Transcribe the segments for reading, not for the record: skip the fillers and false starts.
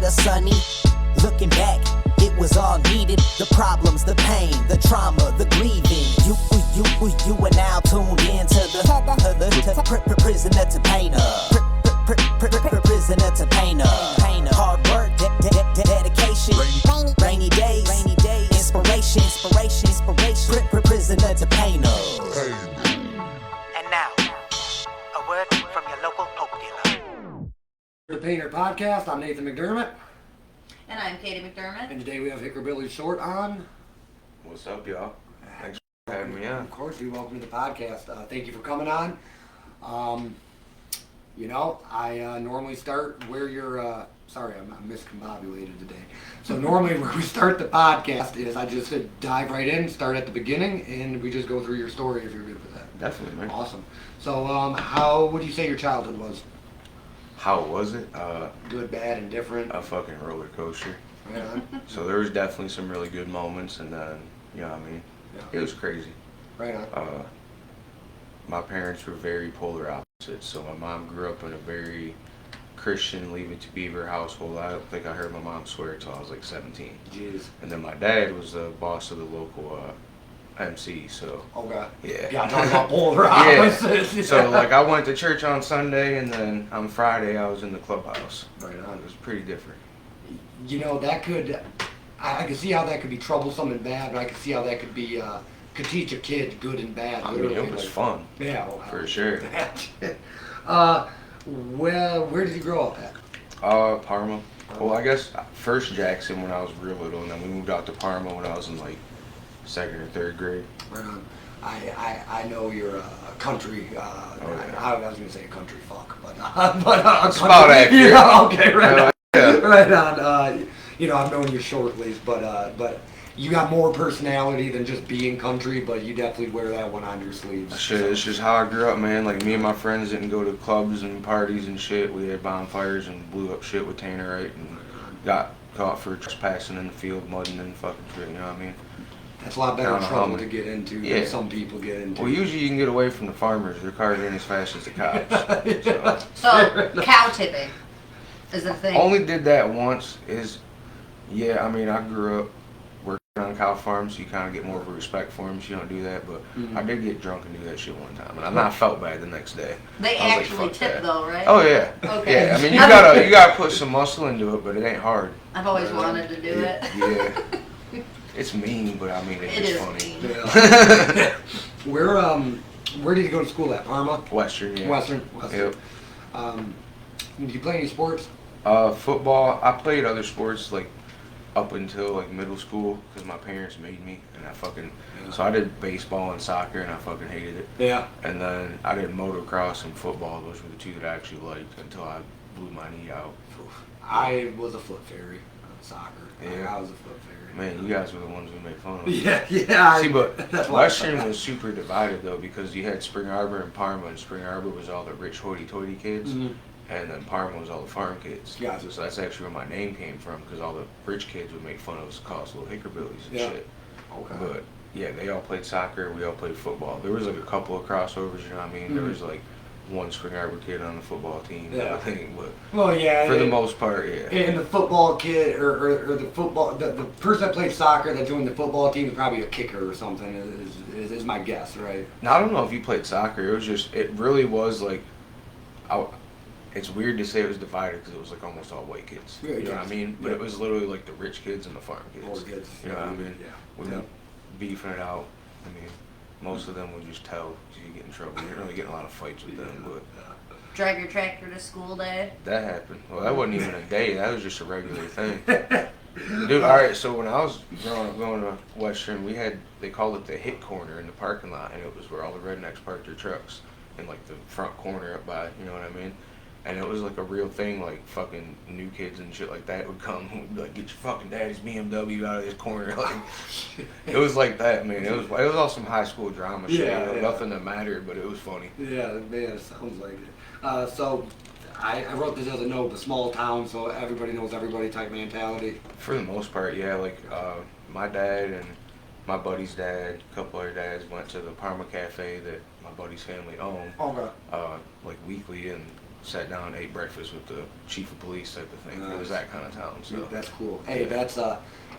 a sunny. Looking back, it was all needed. The problems, the pain, the trauma, the grieving. You are now tuned in to the prisoner to painter. Prisoner to painter. Hard work, dedication. Rainy days, inspiration. Prisoner to painter. And now, a word from your local Pope dealer. The Painter Podcast. I'm Nathan McDermott. And I'm Katie McDermott. And today we have Hickerbilly Schort on. What's up, y'all? Thanks for having me on. Of course, we welcome to the podcast. Thank you for coming on. I normally start where you're... sorry, I'm miscombobulated today. So normally where we start the podcast is I just dive right in, start at the beginning, and we just go through your story if you're good with that. Definitely, man. Awesome. So how would you say your childhood was? How was it? Good, bad, and different? A fucking roller coaster. Right on. So there was definitely some really good moments, and then, you know what I mean? Yeah. It was crazy. Right on. My parents were very polar opposites. So my mom grew up in a very Christian, Leave It to Beaver household. I don't think I heard my mom swear until I was like 17. Jeez. And then my dad was the boss of the local MC, so... Oh, God. Yeah. Yeah, I'm talking about polar opposites. Yeah. So, like, I went to church on Sunday, and then on Friday I was in the clubhouse. Right on. It was pretty different. You know, that could... I can see how that could be troublesome and bad, but I can see how that could be... could teach a kid good and bad. I mean, it was fun. Yeah. Well, for sure. Well, where did you grow up at? Parma. Well, I guess first Jackson when I was real little, and then we moved out to Parma when I was in like 2nd or 3rd grade. Right on. I know you're a country. I was gonna say a country fuck, but it's about accurate. Yeah, okay, right on. Yeah. Right on. I've known you shortly, but you got more personality than just being country, but you definitely wear that one on your sleeves. Shit, it's just how I grew up, man. Like, me and my friends didn't go to clubs and parties and shit. We had bonfires and blew up shit with tannerite and got caught for trespassing in the field, mudding and fucking shit, you know what I mean? That's a lot better trouble to get into than some people get into. Well, usually you can get away from the farmers. Their cars ain't as fast as the cops. So, cow tipping is the thing. Only did that once I mean, I grew up working on cow farms, so you kind of get more of a respect for them, so you don't do that, but I did get drunk and do that shit one time, and I felt bad the next day. They actually tip though, right? Oh yeah. Okay. Yeah, I mean, you gotta put some muscle into it, but it ain't hard. I've always wanted to do it. Yeah. It's mean, but I mean, it's funny. Mean. Yeah. Where did you go to school at? Parma? Western, yeah. Western. Yep. Did you play any sports? Football. I played other sports, like, up until like middle school because my parents made me, and so I did baseball and soccer, and I fucking hated it. Yeah. And then I did motocross and football. Those were the two that I actually liked until I blew my knee out. I was a foot fairy on soccer. Yeah. I was a foot fairy. Man, you guys were the ones we made fun of. Yeah. See, but Western was super divided though, because you had Spring Arbor and Parma, and Spring Arbor was all the rich hoity-toity kids. Mm-hmm. And then Parma was all the farm kids. Gotcha. So that's actually where my name came from, because all the rich kids would make fun of us, call us little hickerbillies and shit. Okay. But yeah, they all played soccer, we all played football. There was like a couple of crossovers, you know what I mean? Mm-hmm. There was like one Spring Arbor kid on the football team, I think, but for the most part, yeah. And the football kid, or the football, the person that played soccer that joined the football team is probably a kicker or something, is my guess, right? Now, I don't know if you played soccer. It really was like, it's weird to say it was divided because it was like almost all white kids. Yeah, you know what I mean? But it was literally like the rich kids and the farm kids. Poor kids. You know what I mean? Yeah. We were beefing it out. I mean, most of them would just tell you get in trouble. You didn't really get in a lot of fights with them, but... Drag your tractor to school day? That happened. Well, that wasn't even a day. That was just a regular thing. Dude, alright, so when I was growing up going to Western, they called it the hit corner in the parking lot, and it was where all the rednecks parked their trucks in like the front corner up by, you know what I mean? And it was like a real thing, like fucking new kids and shit like that would come and be like, get your fucking daddy's BMW out of this corner. Like, it was like that, man. It was all some high school drama shit. Yeah, Nothing that mattered, but it was funny. Yeah, man, it sounds like it. So I wrote this as a note, the small town, so everybody knows everybody type mentality. For the most part, yeah. Like, my dad and my buddy's dad, a couple other dads went to the Parma Cafe that my buddy's family owned. Okay. Like weekly, and sat down and ate breakfast with the chief of police type of thing. It was that kind of town. So that's cool. Hey, that's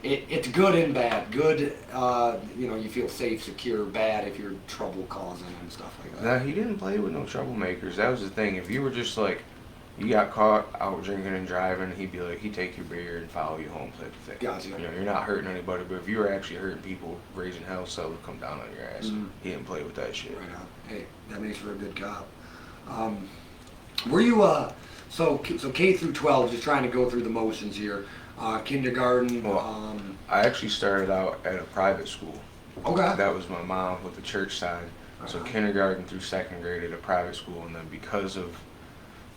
it's good and bad. Good, you feel safe, secure. Bad if you're trouble causing and stuff like that. Nah, he didn't play with no troublemakers. That was the thing. If you were just like, you got caught out drinking and driving, he'd be like, he'd take your beer and follow you home type of thing. Gotcha. You're not hurting anybody, but if you were actually hurting people, raising hell, so would come down on your ass. Mm-hmm. He didn't play with that shit. Right on. Hey, that makes for a good cop. Were you so K through 12, just trying to go through the motions here. Kindergarten. Well, I actually started out at a private school. Okay. That was my mom with the church side. So kindergarten through second grade at a private school, and then because of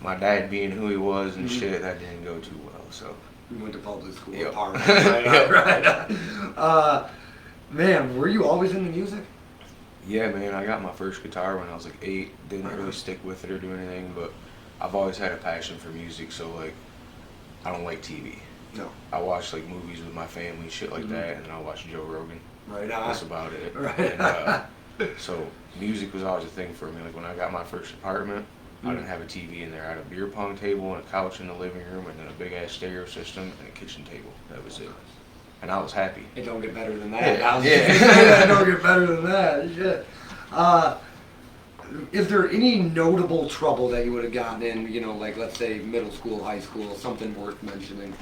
my dad being who he was and shit, that didn't go too well. So we went to public school. Yep. Right. Man, were you always into music? Yeah, man, I got my first guitar when I was like 8. Didn't really stick with it or do anything, but I've always had a passion for music. So like, I don't like TV. No. I watch like movies with my family, shit like that, and I watch Joe Rogan. Right on. That's about it. Right. And, so music was always a thing for me. Like when I got my first apartment, I didn't have a TV in there. I had a beer pong table and a couch in the living room, and then a big ass stereo system and a kitchen table. That was it. And I was happy. It don't get better than that. Yeah. It don't get better than that. Shit. Is there any notable trouble that you would have gotten in, like let's say middle school, high school, something worth mentioning?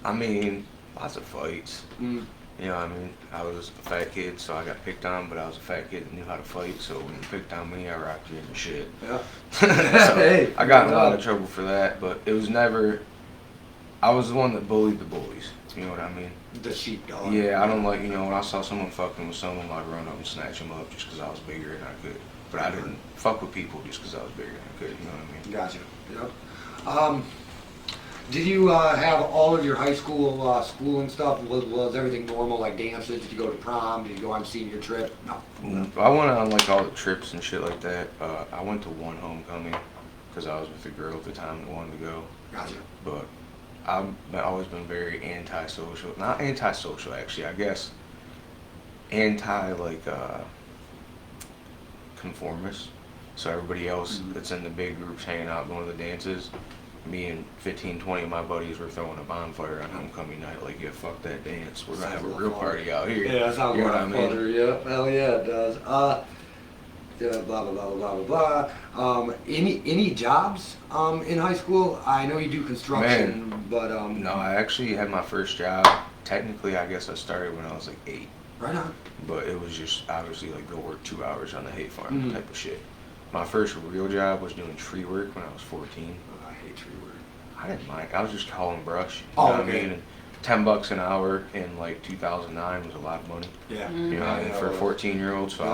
I mean, lots of fights. Mm. I was a fat kid, so I got picked on, but I was a fat kid that knew how to fight, so when you picked on me, I rocked you in the shit. Yeah. So Hey, I got in a lot of trouble for that, but it was never, I was the one that bullied the bullies, you know what I mean? The sheepdog. Yeah, I don't like, when I saw someone fucking with someone, I'd run up and snatch them up just because I was bigger and I could. But I didn't fuck with people just because I was bigger and I could, you know what I mean? Gotcha. Yep. Did you have all of your high school schooling stuff? Was everything normal, like dances? Did you go to prom? Did you go on senior trip? No. I went on like all the trips and shit like that. I went to one homecoming because I was with a girl at the time that wanted to go. Gotcha. But I've always been very antisocial. Not antisocial, actually. I guess conformist. So everybody else that's in the big groups hanging out, going to the dances, me and 15, 20 of my buddies were throwing a bonfire on homecoming night. Like, yeah, fuck that dance. We're going to have a real party out here. Yeah, that sounds you know like what I mean? fun. Yeah, hell yeah, it does. Yeah, blah, blah, blah, blah, blah, blah. Any jobs in high school? I know you do construction, but... No, I actually had my first job. Technically, I guess I started when I was like 8. Right on. But it was just obviously like go work 2 hours on the hay farm type of shit. My first real job was doing tree work when I was 14. I hate tree work. I didn't mind. I was just hauling brush. You Oh, know what okay. I mean? And $10 an hour in like 2009 was a lot of money. Yeah. You know what I mean? For a 14-year-old, so Yeah.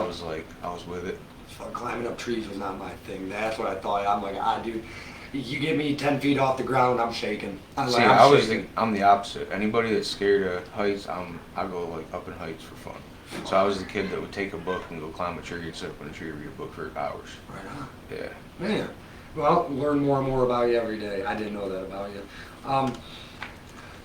I was with it. So climbing up trees was not my thing. That's what I thought. I'm like, dude, you get me 10 feet off the ground, I'm shaking. I'm I'm the opposite. Anybody that's scared of heights, I go like up in heights for fun. So I was the kid that would take a book and go climb a tree and sit up in a tree and read a book for hours. Right on. Yeah. Man, well, learn more and more about you every day. I didn't know that about you.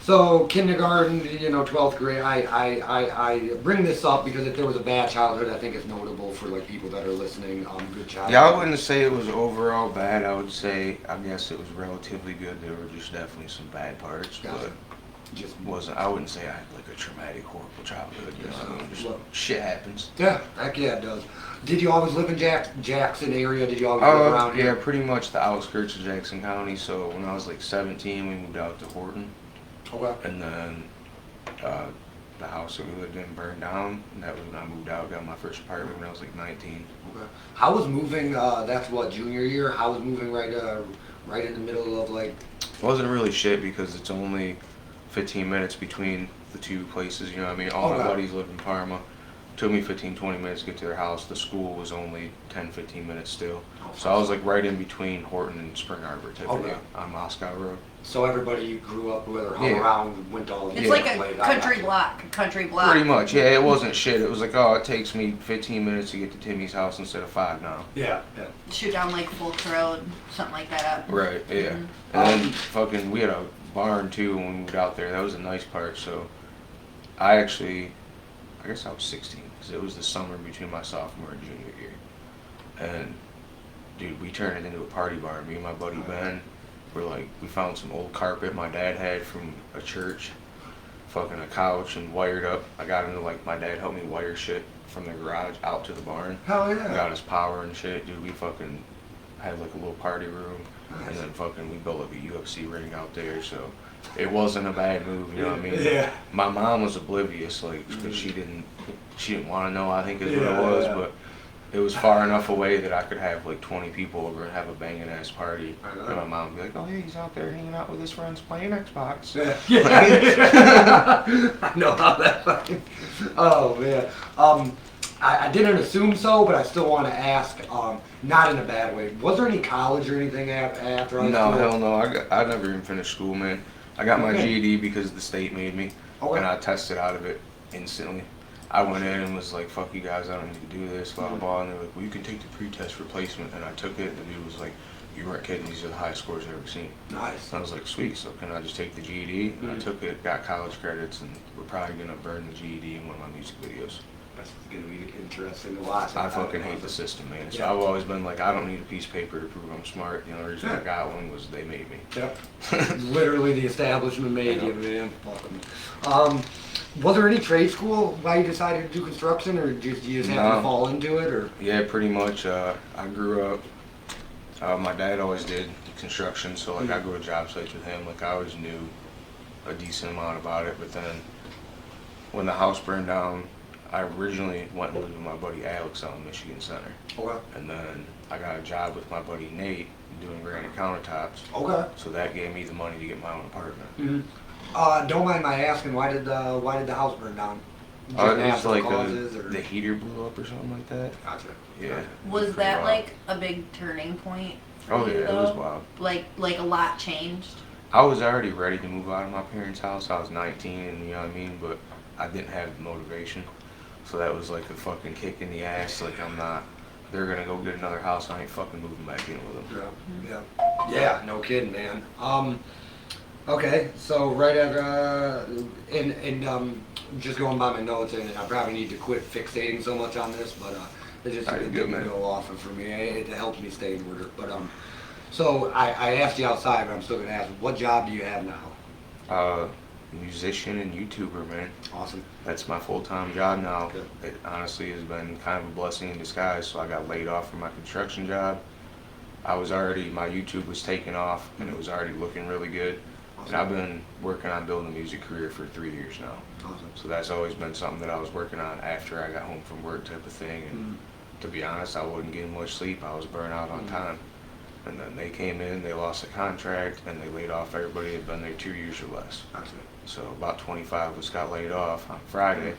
So kindergarten, 12th grade. I bring this up because if there was a bad childhood, I think it's notable for like people that are listening. Good childhood. Yeah, I wouldn't say it was overall bad. I would say, I guess it was relatively good. There were just definitely some bad parts, Gotcha. but I wouldn't say I had like a traumatic, horrible childhood. You know, I mean, just shit happens. Yeah, heck yeah, it does. Did you always live in Jackson area? Did you always live around Yeah, here? pretty much the outskirts of Jackson County. So when I was like 17, we moved out to Horton. Okay. And then the house that we lived in burned down, and that was when I moved out. Got my first apartment when I was like 19. Okay. How was moving? That's what, junior year. How was moving right in the middle of like? It wasn't really shit because it's only 15 minutes between the two places. You know what I mean? All my buddies lived in Parma. Took me 15, 20 minutes to get to their house. The school was only 10, 15 minutes still. So I was like right in between Horton and Spring Arbor type of deal on Moscow Road. So everybody you grew up with or hung around went to all the It's like a country block. Pretty much, yeah. It wasn't shit. It was like, oh, it takes me 15 minutes to get to Timmy's house instead of 5 now. Yeah. Shoot down like Fulks Road, something like that. Right, yeah. And then fucking, we had a barn too when we moved out there. That was a nice part. So I guess I was 16 because it was the summer between my sophomore and junior year. And dude, we turned it into a party bar. Me and my buddy Ben, we found some old carpet my dad had from a church, fucking a couch and wired up. I got into my dad helped me wire shit from the garage out to the barn. Hell yeah. Got us power and shit, dude. We fucking had a little party room, Nice. and then we built a UFC ring out there, so it wasn't a bad move, you know what I mean? Yeah. My mom was oblivious, because she didn't want to know, I think is what it was, but it was far enough away that I could have 20 people over and have a banging ass party. And my mom would be like, oh yeah, he's out there hanging out with his friends playing Xbox. I know how that fucking. Oh man. I didn't assume so, but I still want to ask. Not in a bad way. Was there any college or anything after high No, school? hell no. I never even finished school, man. I got my GED because the state made me, Okay. and I tested out of it instantly. I went in and was like, fuck you guys, I don't need to do this, blah, blah, blah. And they're like, well, you can take the pre-test replacement. And I took it, and the dude was like, you weren't kidding, these are the highest scores I've ever seen. Nice. And I was like, sweet, so can I just take the GED? And I took it, got college credits, and we're probably going to burn the GED in one of my music videos. That's gonna be interesting to watch. I fucking hate the system, man. So Yeah. I've always been like, I don't need a piece of paper to prove I'm smart. The only reason I got one was they made me. Yep. Literally the establishment made you, man. Fucking. Was there any trade school why you decided to do construction, or did you just have to fall into it, or? Yeah, pretty much. I grew up. My dad always did construction, so I go to job sites with him. I always knew a decent amount about it. But then, when the house burned down, I originally went and lived with my buddy Alex out in Michigan Center. Okay. And then I got a job with my buddy Nate doing granite countertops. Okay. So that gave me the money to get my own apartment. Mm-hmm. Don't mind my asking, why did the house burn down? It was natural causes, or? the heater blew up or something like that. Gotcha. Yeah. Was pretty that wild. a big turning point for Oh you, yeah, it though? was wild. Like a lot changed? I was already ready to move out of my parents' house. I was 19, and you know what I mean, but I didn't have the motivation. So that was like a fucking kick in the ass. They're gonna go get another house. I ain't fucking moving back in with them. Yeah, no kidding, man. Okay, so right at just going by my notes, and I probably need to quit fixating so much on this, but it just Alright, didn't man. go off for me. It helps me stay in order. But so I asked you outside, but I'm still gonna ask, what job do you have now? Musician and YouTuber, man. Awesome. That's my full-time job now. Good. It honestly has been kind of a blessing in disguise. So I got laid off from my construction job. My YouTube was taking off, and it was already looking really good. Awesome. And I've been working on building a music career for 3 years now. Awesome. So that's always been something that I was working on after I got home from work type of thing. And to be honest, I wasn't getting much sleep. I was burnt out on time. And then they came in, they lost a contract, and they laid off everybody that had been there 2 years or less. Gotcha. So about 25 of us got laid off on Friday.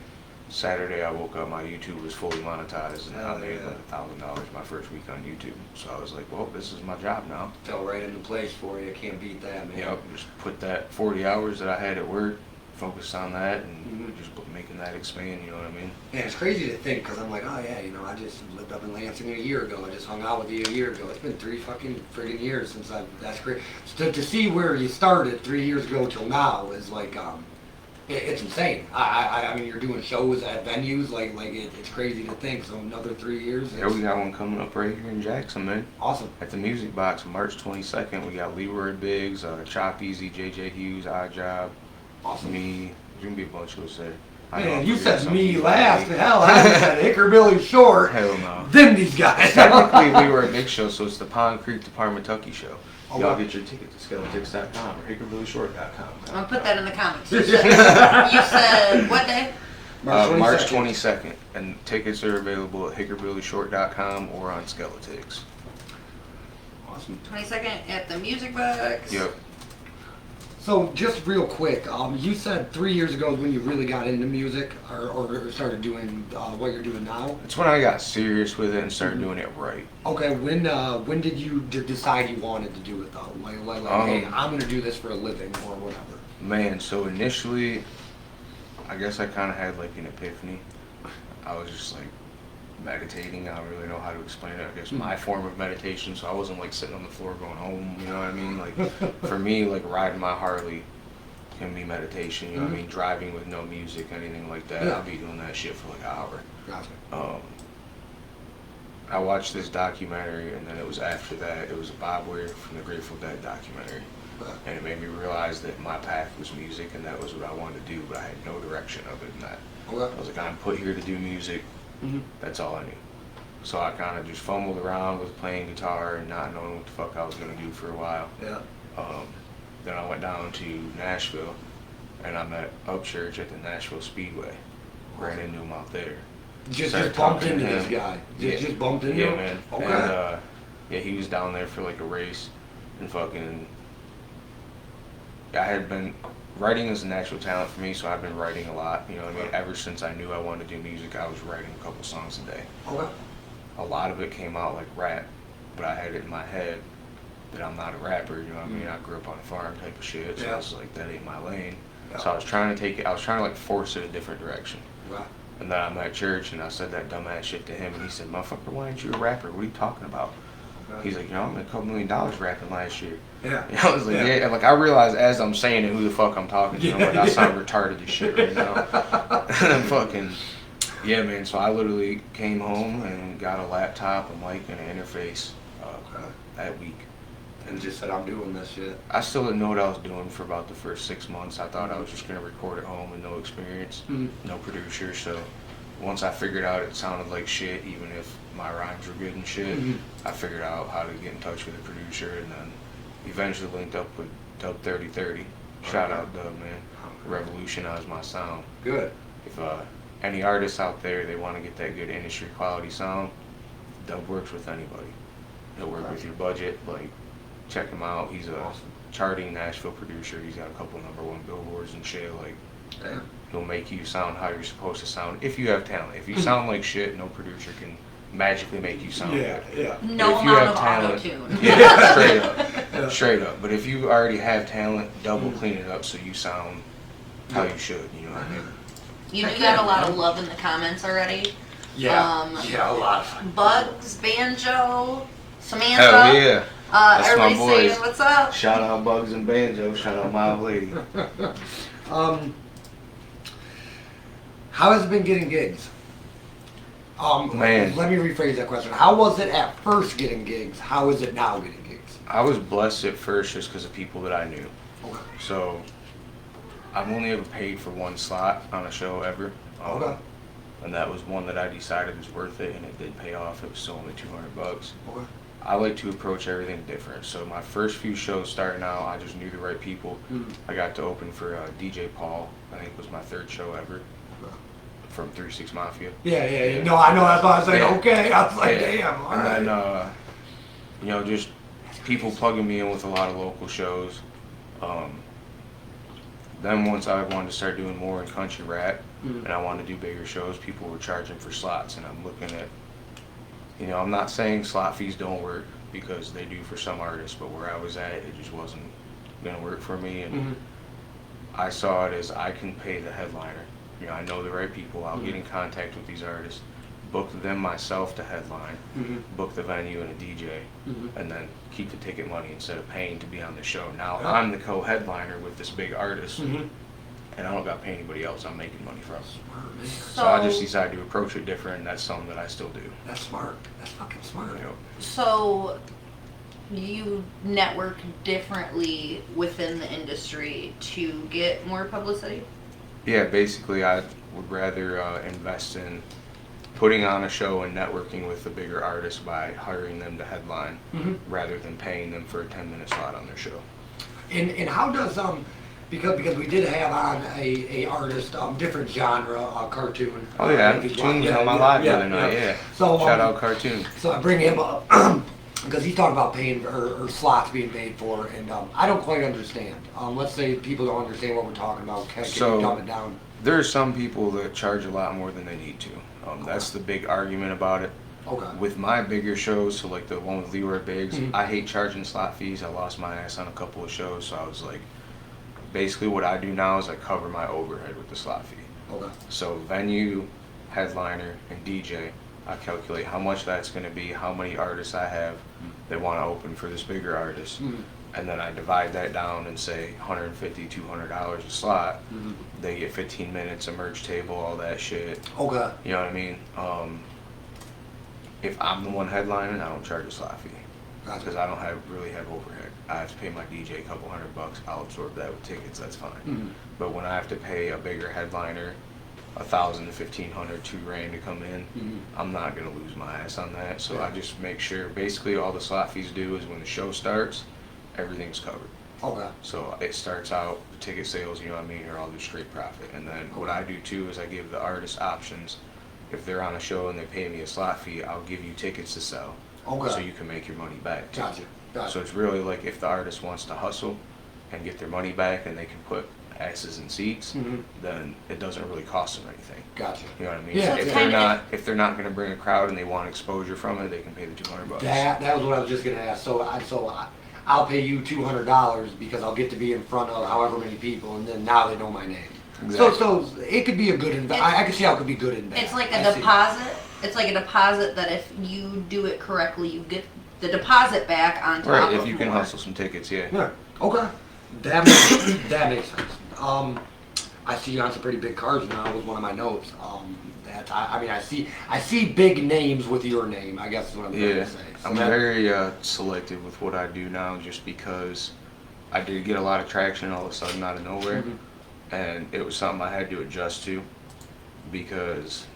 Saturday I woke up, my YouTube was fully monetized, and I made like $1,000 my first week on YouTube. So I was like, well, this is my job now. Fell right into place for you. Can't beat that, man. Yep, just put that 40 hours that I had at work, focused on that, and just making that expand, you know what I mean? Yeah, it's crazy to think, because I'm like, oh yeah, I just lived up in Lansing a year ago. I just hung out with you a year ago. It's been 3 fucking friggin' years since that's great. So to see where you started 3 years ago till now is like, it's insane. I mean, you're doing shows at venues, it's crazy to think. So another 3 years. Yeah, we got one coming up right here in Jackson, man. Awesome. At the Music Box, March 22nd, we got Leroy Biggs, Chop Easy, JJ Hughes, Odd Job, Awesome. me. There's gonna be a bunch of us there. Man, you said me last. Hell, I said Hickerbilly Schort. Hell no. Then these guys. Technically, we were a big show, so it's the Pond Creek to Parmatucky show. Oh, Y'all wow. get your ticket to skeletix.com or hickerbillyshort.com. I'm gonna put that in the comments. You said what day? March 22nd, and tickets are available at hickerbillyshort.com or on Skeletix. Awesome. 22nd at the Music Box. Yep. So just real quick, you said 3 years ago is when you really got into music, or started doing what you're doing now. That's when I got serious with it and started doing it right. Okay, when did you decide you wanted to do it though? Hey, I'm gonna do this for a living or whatever. Man, so initially, I guess I kind of had like an epiphany. I was just like meditating. I don't really know how to explain it. I guess my form of meditation. So I wasn't like sitting on the floor going home. You know what I mean? Like for me, like riding my Harley can be meditation. You know what I mean? Driving with no music, anything like that. Yeah. I'll be doing that shit for like an hour. Gotcha. I watched this documentary, and then it was after that, it was a Bob Weir from the Grateful Dead documentary. And it made me realize that my path was music, and that was what I wanted to do, but I had no direction other than that. Okay. I was like, I'm put here to do music. That's all I knew. So I kind of just fumbled around with playing guitar and not knowing what the fuck I was going to do for a while. Yeah. Then I went down to Nashville, and I met Upchurch at the Nashville Speedway. Ran into him out there. Just Started bumped talking into to this him. guy. Yeah. Just bumped into Yeah, him? man. Okay. And yeah, he was down there for like a race, and fucking. I had been writing is a natural talent for me, so I've been writing a lot. You know what I mean? Ever since I knew I wanted to do music, I was writing a couple songs a day. Okay. A lot of it came out like rap, but I had it in my head that I'm not a rapper. You know what I mean? I grew up on a farm type of shit, so I was like, that ain't my lane. Yeah. So I was trying to take it. I was trying to like force it a different direction. Right. And then I'm at church, and I said that dumbass shit to him, and he said, "Motherfucker, why aren't you a rapper? What are you talking about?" He's like, I made $2 million rapping last year. Yeah. And I was like, yeah. And like I realized as I'm saying it, who the fuck I'm talking to. I'm like, I sound retarded as shit right now. And I'm fucking, yeah, man. So I literally came home and got a laptop, a mic, and an interface that week. And just said, I'm doing this shit. I still didn't know what I was doing for about the first 6 months. I thought I was just going to record at home with no experience, no producer. So once I figured out it sounded like shit, even if my rhymes were good and shit, I figured out how to get in touch with a producer, and then eventually linked up with Dub 3030. Shout out Dub, man. Revolutionized my sound. Good. If any artists out there, they want to get that good industry quality sound, Dub works with anybody. He'll work with your budget. Like, check him out. He's a charting Nashville producer. He's got a couple #1 billboards and shit. Like, Damn. he'll make you sound how you're supposed to sound if you have talent. If you sound like shit, no producer can magically make you sound good. Yeah. No If you amount have of talent- auto-tune. Yeah, straight up. Straight up. But if you already have talent, double clean it up so you sound how you should, you know what I mean? You got a lot of love in the comments already. Yeah. Yeah, a lot. Bugs, Banjo, Samantha. Hell yeah. That's my Everybody's boys. saying what's up. Shout out Bugs and Banjo. Shout out my lady. How has it been getting gigs? Man. Let me rephrase that question. How was it at first getting gigs? How is it now getting gigs? I was blessed at first just because of people that I knew. Okay. So I've only ever paid for one slot on a show ever. Okay. And that was one that I decided was worth it, and it did pay off. It was still only $200. Okay. I like to approach everything different. So my first few shows starting out, I just knew the right people. I got to open for DJ Paul. I think it was my 3rd show ever. From 3-6 Mafia. Yeah. No, I know. That's why I was like, Yeah. okay. I was like, Yeah. damn. All right. And then, you know, just people plugging me in with a lot of local shows. Then once I wanted to start doing more in country rap, and I wanted to do bigger shows, people were charging for slots, and I'm looking at, you know, I'm not saying slot fees don't work, because they do for some artists, but where I was at, it just wasn't gonna work for me, and I saw it as I can pay the headliner. You know, I know the right people. I'll get in contact with these artists, book them myself to headline, book the venue and a DJ, and then keep the ticket money instead of paying to be on the show. Now I'm the co-headliner with this big artist, and I don't got to pay anybody else. I'm making money from. So I just decided to approach it different, and that's something that I still do. That's smart. That's fucking smart. You know? So you network differently within the industry to get more publicity? Yeah, basically, I would rather invest in putting on a show and networking with the bigger artists by hiring them to headline, rather than paying them for a 10-minute slot on their show. And how does because we did have on a artist, different genre, cartoon. Oh yeah, if he's Cartoon was watching. on my live the other night. Yeah. So Shout out Cartoon. So I bring him up because he's talking about paying or slots being paid for, and I don't quite understand. Let's say people don't understand what we're talking about. Can you dumb it down? There are some people that charge a lot more than they need to. That's the big argument about it. Okay. With my bigger shows, so like the one with Leroy Biggs, I hate charging slot fees. I lost my ass on a couple of shows, so I was like, basically what I do now is I cover my overhead with the slot fee. Okay. So venue, headliner, and DJ, I calculate how much that's going to be, how many artists I have that want to open for this bigger artist, and then I divide that down and say $150, $200 a slot. They get 15 minutes, a merch table, all that shit. Okay. You know what I mean? if I'm the one headlining, I don't charge a slot fee. Gotcha. Because I don't really have overhead. I have to pay my DJ a couple $100. I'll absorb that with tickets. That's fine. Mhm. But when I have to pay a bigger headliner, $1,000 to $1,500, $2,000 to come in, I'm not gonna lose my ass on that. So I just make sure. Basically, all the slot fees do is when the show starts, everything's covered. Okay. So it starts out, the ticket sales, you know what I mean, are all just straight profit. And then what I do too is I give the artists options. If they're on a show and they pay me a slot fee, I'll give you tickets to sell. Okay. So you can make your money back. Gotcha. Gotcha. So it's really like if the artist wants to hustle and get their money back and they can put asses in seats, then it doesn't really cost them anything. Gotcha. You know what I mean? Yeah. If they're not going to bring a crowd and they want exposure from it, they can pay the $200. That was what I was just gonna ask. I'll pay you $200 because I'll get to be in front of however many people, and then now they know my name. Exactly. So it could be a good investment. I can see how it could be good and bad. It's like I a see. deposit. It's like a deposit that if you do it correctly, you get the deposit back on top Right, of if you can more. hustle some tickets, yeah. Yeah. Okay. That makes sense. I see you on some pretty big cards now. Was one of my notes. I see big names with your name. I guess is what I'm trying Yeah, to say. So I'm very selective with what I do now just because I did get a lot of traction all of a sudden out of nowhere. And it was something I had to adjust to because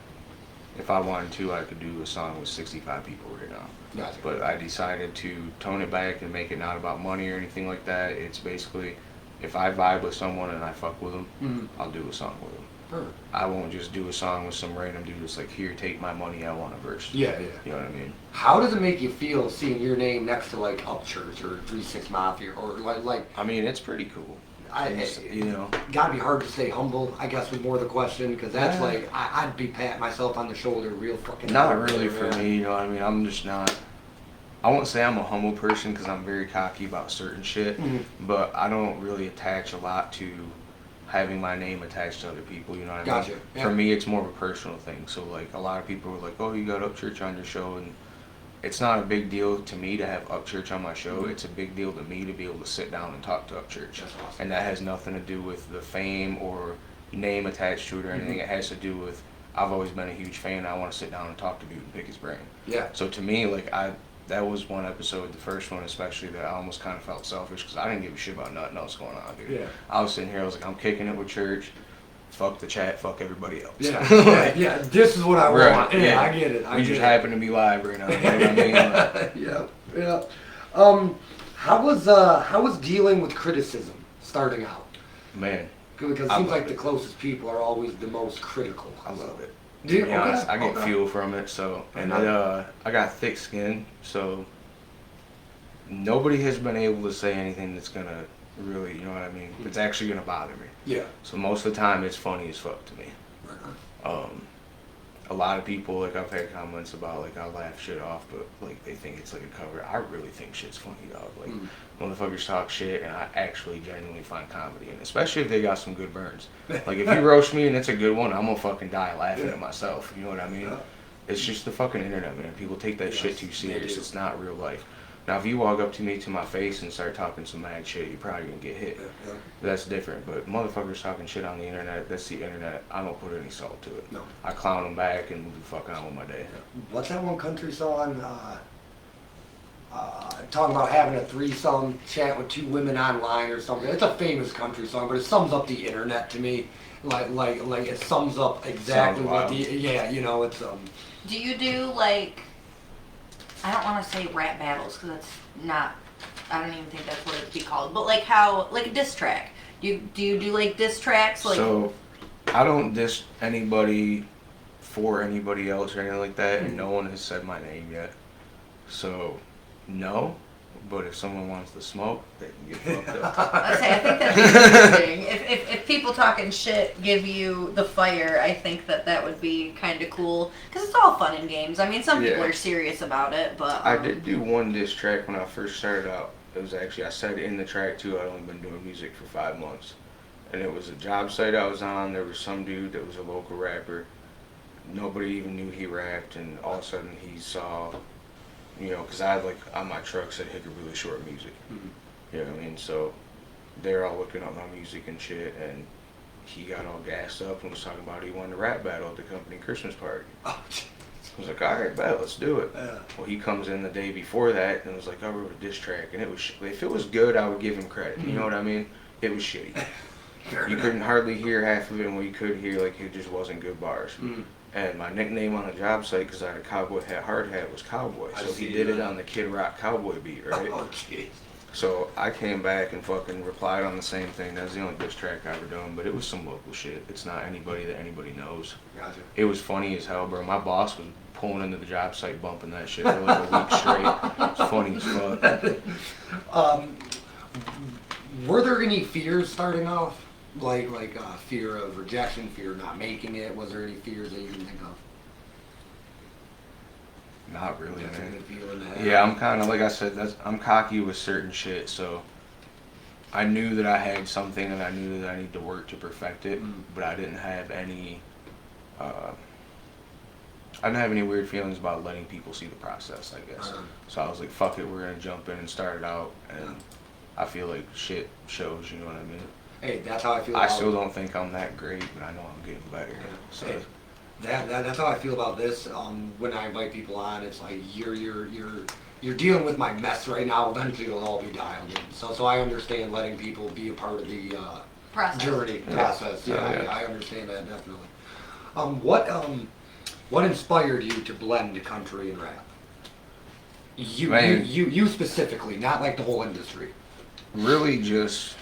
if I wanted to, I could do a song with 65 people right now. Gotcha. But I decided to tone it back and make it not about money or anything like that. It's basically, if I vibe with someone and I fuck with them, I'll do a song with them. Perfect. I won't just do a song with some random dude that's like, here, take my money, I want a verse. Yeah. You know what I mean? How does it make you feel seeing your name next to like Upchurch or 3-6 Mafia or like? I mean, it's pretty cool. You know. Gotta be hard to stay humble, I guess, was more the question, because that's like, I'd be patting myself on the shoulder real fucking Not hard. really for me, you know what I mean? I'm just not, I won't say I'm a humble person because I'm very cocky about certain shit, but I don't really attach a lot to having my name attached to other people, you know what I mean? Gotcha. Yeah. For me, it's more of a personal thing. So, like, a lot of people are like, oh, you got Upchurch on your show, and it's not a big deal to me to have Upchurch on my show. It's a big deal to me to be able to sit down and talk to Upchurch. That's awesome. And that has nothing to do with the fame or name attached to it or anything. It has to do with, I've always been a huge fan. I want to sit down and talk to dude and pick his brain. Yeah. So to me, like, that was one episode, the first one especially, that I almost kind of felt selfish because I didn't give a shit about nothing else going on, dude. Yeah. I was sitting here, I was like, I'm kicking it with church. Fuck the chat, fuck everybody else. Yeah, this is what I Right, want. Yeah, I get it. We just happen to be live right now. You know what I mean? Like, yeah. How was dealing with criticism starting out? man, Because it I seems love like the it. closest people are always the most critical. I love it. Do you? To be honest, Okay, I get okay. fuel from it. So, and Okay. I got thick skin, so nobody has been able to say anything that's gonna really, you know what I mean? It's actually gonna bother me. Yeah. So most of the time, it's funny as fuck to me. Right on. A lot of people, like, I've had comments about, like, I laugh shit off, but, like, they think it's like a cover. I really think shit's funny, dog. Like, motherfuckers talk shit, and I actually genuinely find comedy in it, especially if they got some good burns. Like, if you roast me and it's a good one, I'm gonna fucking die laughing at myself. You know what I mean? Yeah. It's just the fucking internet, man. People take that shit too Yes, serious. they do. It's not real life. Now, if you walk up to me to my face and start talking some mad shit, you're probably gonna get hit. Yeah. That's different. But motherfuckers talking shit on the internet, that's the internet. I don't put any salt to it. No. I clown them back and move the fuck on with my day. What's that one country song? Talking about having a threesome chat with two women online or something. It's a famous country song, but it sums up the internet to me. Like it sums up exactly Sounds what wild. it's Do you do like, I don't want to say rap battles because that's not, I don't even think that's what it'd be called, but like how, like a diss track. Do you do like diss tracks? Like, So, I don't diss anybody for anybody else or anything like that, and no one has said my name yet. So, no. But if someone wants to smoke, they can get fucked up. I think that's interesting. If people talking shit give you the fire, I think that would be kind of cool. Because it's all fun and games. I mean, some people Yeah. are serious about it, but... I did do one diss track when I first started out. It was actually, I said in the track too, I'd only been doing music for 5 months. And it was a job site I was on. There was some dude that was a local rapper. Nobody even knew he rapped, and all of a sudden he saw, you know, because I had, like, on my truck said Hickerbilly Schort music. You know what I mean? So they're all looking up my music and shit, and he got all gassed up and was talking about he won the rap battle at the company Christmas party. Oh, I was like, all right, bet, let's do it. Yeah. Well, he comes in the day before that and was like, I wrote a diss track, and it was if it was good, I would give him credit. You know what I mean? It was shitty. You couldn't hardly hear half of it, and what you could hear, like, it just wasn't good bars. And my nickname on the job site, because I had a cowboy hat, hard hat, was Cowboy. So he did it on the Kid Rock Cowboy beat, right? Oh, jeez. So I came back and fucking replied on the same thing. That's the only diss track I ever done, but it was some local shit. It's not anybody that anybody knows. Gotcha. It was funny as hell, bro. My boss was pulling into the job site bumping that shit for like a week straight. It's funny as fuck. Were there any fears starting off? Like fear of rejection, fear of not making it? Was there any fears that you can think of? Not really, That's a man. good feeling to have. Yeah, I'm kind of, like I said, I'm cocky with certain shit, so I knew that I had something and I knew that I need to work to perfect it, but I didn't have any, weird feelings about letting people see the process, I guess. So I was like, fuck it, we're going to jump in and start it out, and I feel like shit shows, you know what I mean? Hey, that's how I feel. I still don't think I'm that great, but I know I'm getting better. So. Hey, that's how I feel about this. When I invite people on, it's like you're dealing with my mess right now. Eventually, it'll all be dialed in. So I understand letting people be a part of the process. Yeah, I understand that definitely. What inspired you to blend country and rap? You specifically, not like the whole industry. Really, just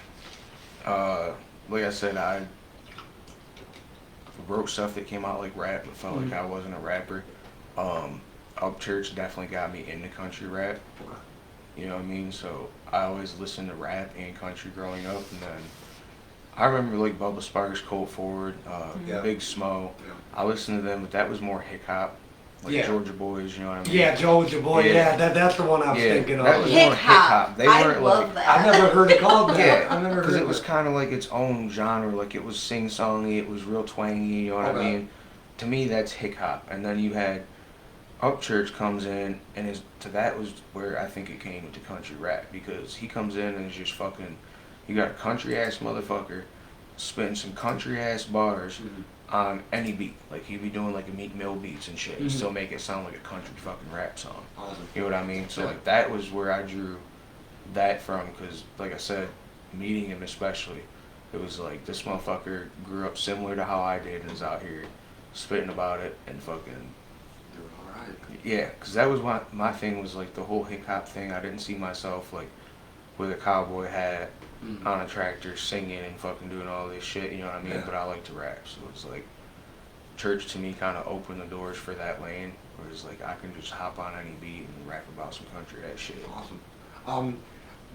like I said, I wrote stuff that came out like rap, but felt like I wasn't a rapper. Upchurch definitely got me into country rap. You know what I mean? So I always listened to rap and country growing up, and then I remember like Bubba Sparks, Colt Ford, Big Smo. I listened to them, but that was more hip hop, like Georgia Boys. You know what I mean? Yeah, Georgia Boy. Yeah, that's the one I was thinking of. That was more hip hop. They weren't love like. I never heard it called that. Yeah, because it was kind of like its own genre. Like it was sing-songy, it was real twangy. You know what I mean? To me, that's hip hop. And then you had Upchurch comes in, and that was where I think it came into country rap, because he comes in and is just fucking. You got a country ass motherfucker spitting some country ass bars on any beat. Like he'd be doing like a Meek Mill beats and shit, and still make it sound like a country fucking rap song. Awesome. You know what I mean? So like that was where I drew that from, because like I said, meeting him especially, it was like this motherfucker grew up similar to how I did and is out here spitting about it and fucking. Doing all right. Yeah, because that was my thing, was like the whole hip hop thing. I didn't see myself like with a cowboy hat on a tractor singing and fucking doing all this shit, you know what I mean? Yeah. But I like to rap, so it's like church to me kind of opened the doors for that lane, where it's like I can just hop on any beat and rap about some country ass shit. Awesome.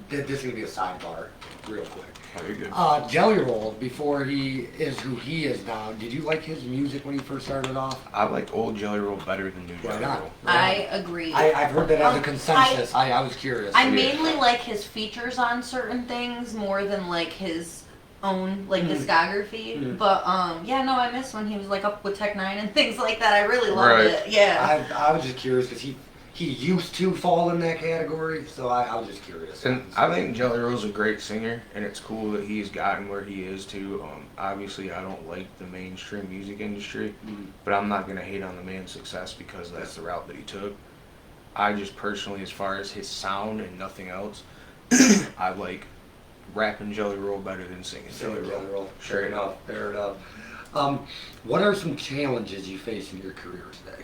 This is gonna be a sidebar, real quick. Oh, you're good. Jelly Roll, before he is who he is now, did you like his music when he first started off? I like old Jelly Roll better than new Jelly Roll. I agree. I've heard that as a consensus. I was curious. I mainly like his features on certain things more than like his own like discography. But I miss when he was like up with Tech Nine and things like that. I really loved it. Yeah. I was just curious because he used to fall in that category, so I was just curious. And I think Jelly Roll's a great singer, and it's cool that he's gotten where he is too. Obviously, I don't like the mainstream music industry, but I'm not gonna hate on the man's success because that's the route that he took. I just personally, as far as his sound and nothing else, I like rapping Jelly Roll better than singing Jelly Roll. Fair enough. What are some challenges you face in your career today?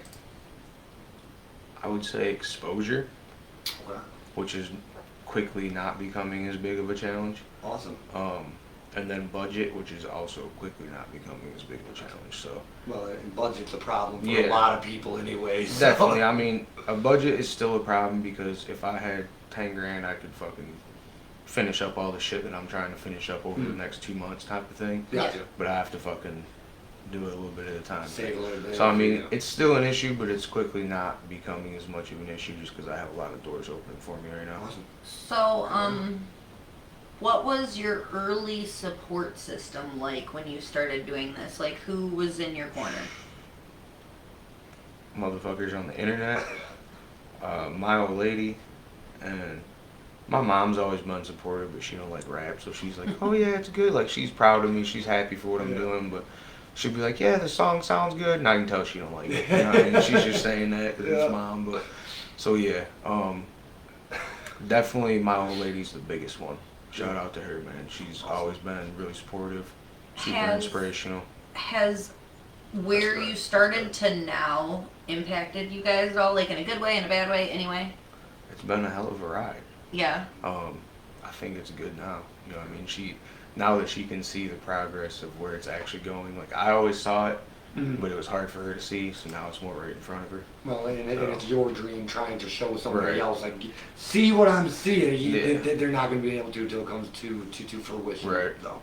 I would say exposure, which is quickly not becoming as big of a challenge. Awesome. And then budget, which is also quickly not becoming as big of a challenge. So. Well, and budget's a problem for a lot of people anyway. So. Definitely. I mean, a budget is still a problem, because if I had 10 grand, I could fucking finish up all the shit that I'm trying to finish up over the next 2 months type of thing. Yeah. But I have to fucking do it a little bit at a time. Save a little bit. So I mean, it's still an issue, but it's quickly not becoming as much of an issue just because I have a lot of doors open for me right now. Awesome. So, what was your early support system like when you started doing this? Like, who was in your corner? Motherfuckers on the internet, my old lady, and my mom's always been supportive, but she don't like rap, so she's like, oh yeah, it's good. Like, she's proud of me, she's happy for what I'm doing, but she'll be like, yeah, the song sounds good, and I can tell she don't like it. You know what I mean? She's just saying that because it's mom, but so yeah, definitely my old lady's the biggest one. Shout out to her, man. She's always been really supportive, super inspirational. Has where you started to now impacted you guys at all, like in a good way, in a bad way, anyway? It's been a hell of a ride. Yeah. I think it's good now. You know what I mean? Now that she can see the progress of where it's actually going, like I always saw it, but it was hard for her to see, so now it's more right in front of her. Well, and it's your dream trying to show somebody else, like, see what I'm seeing. They're not going to be able to until it comes to fruition. Right. So.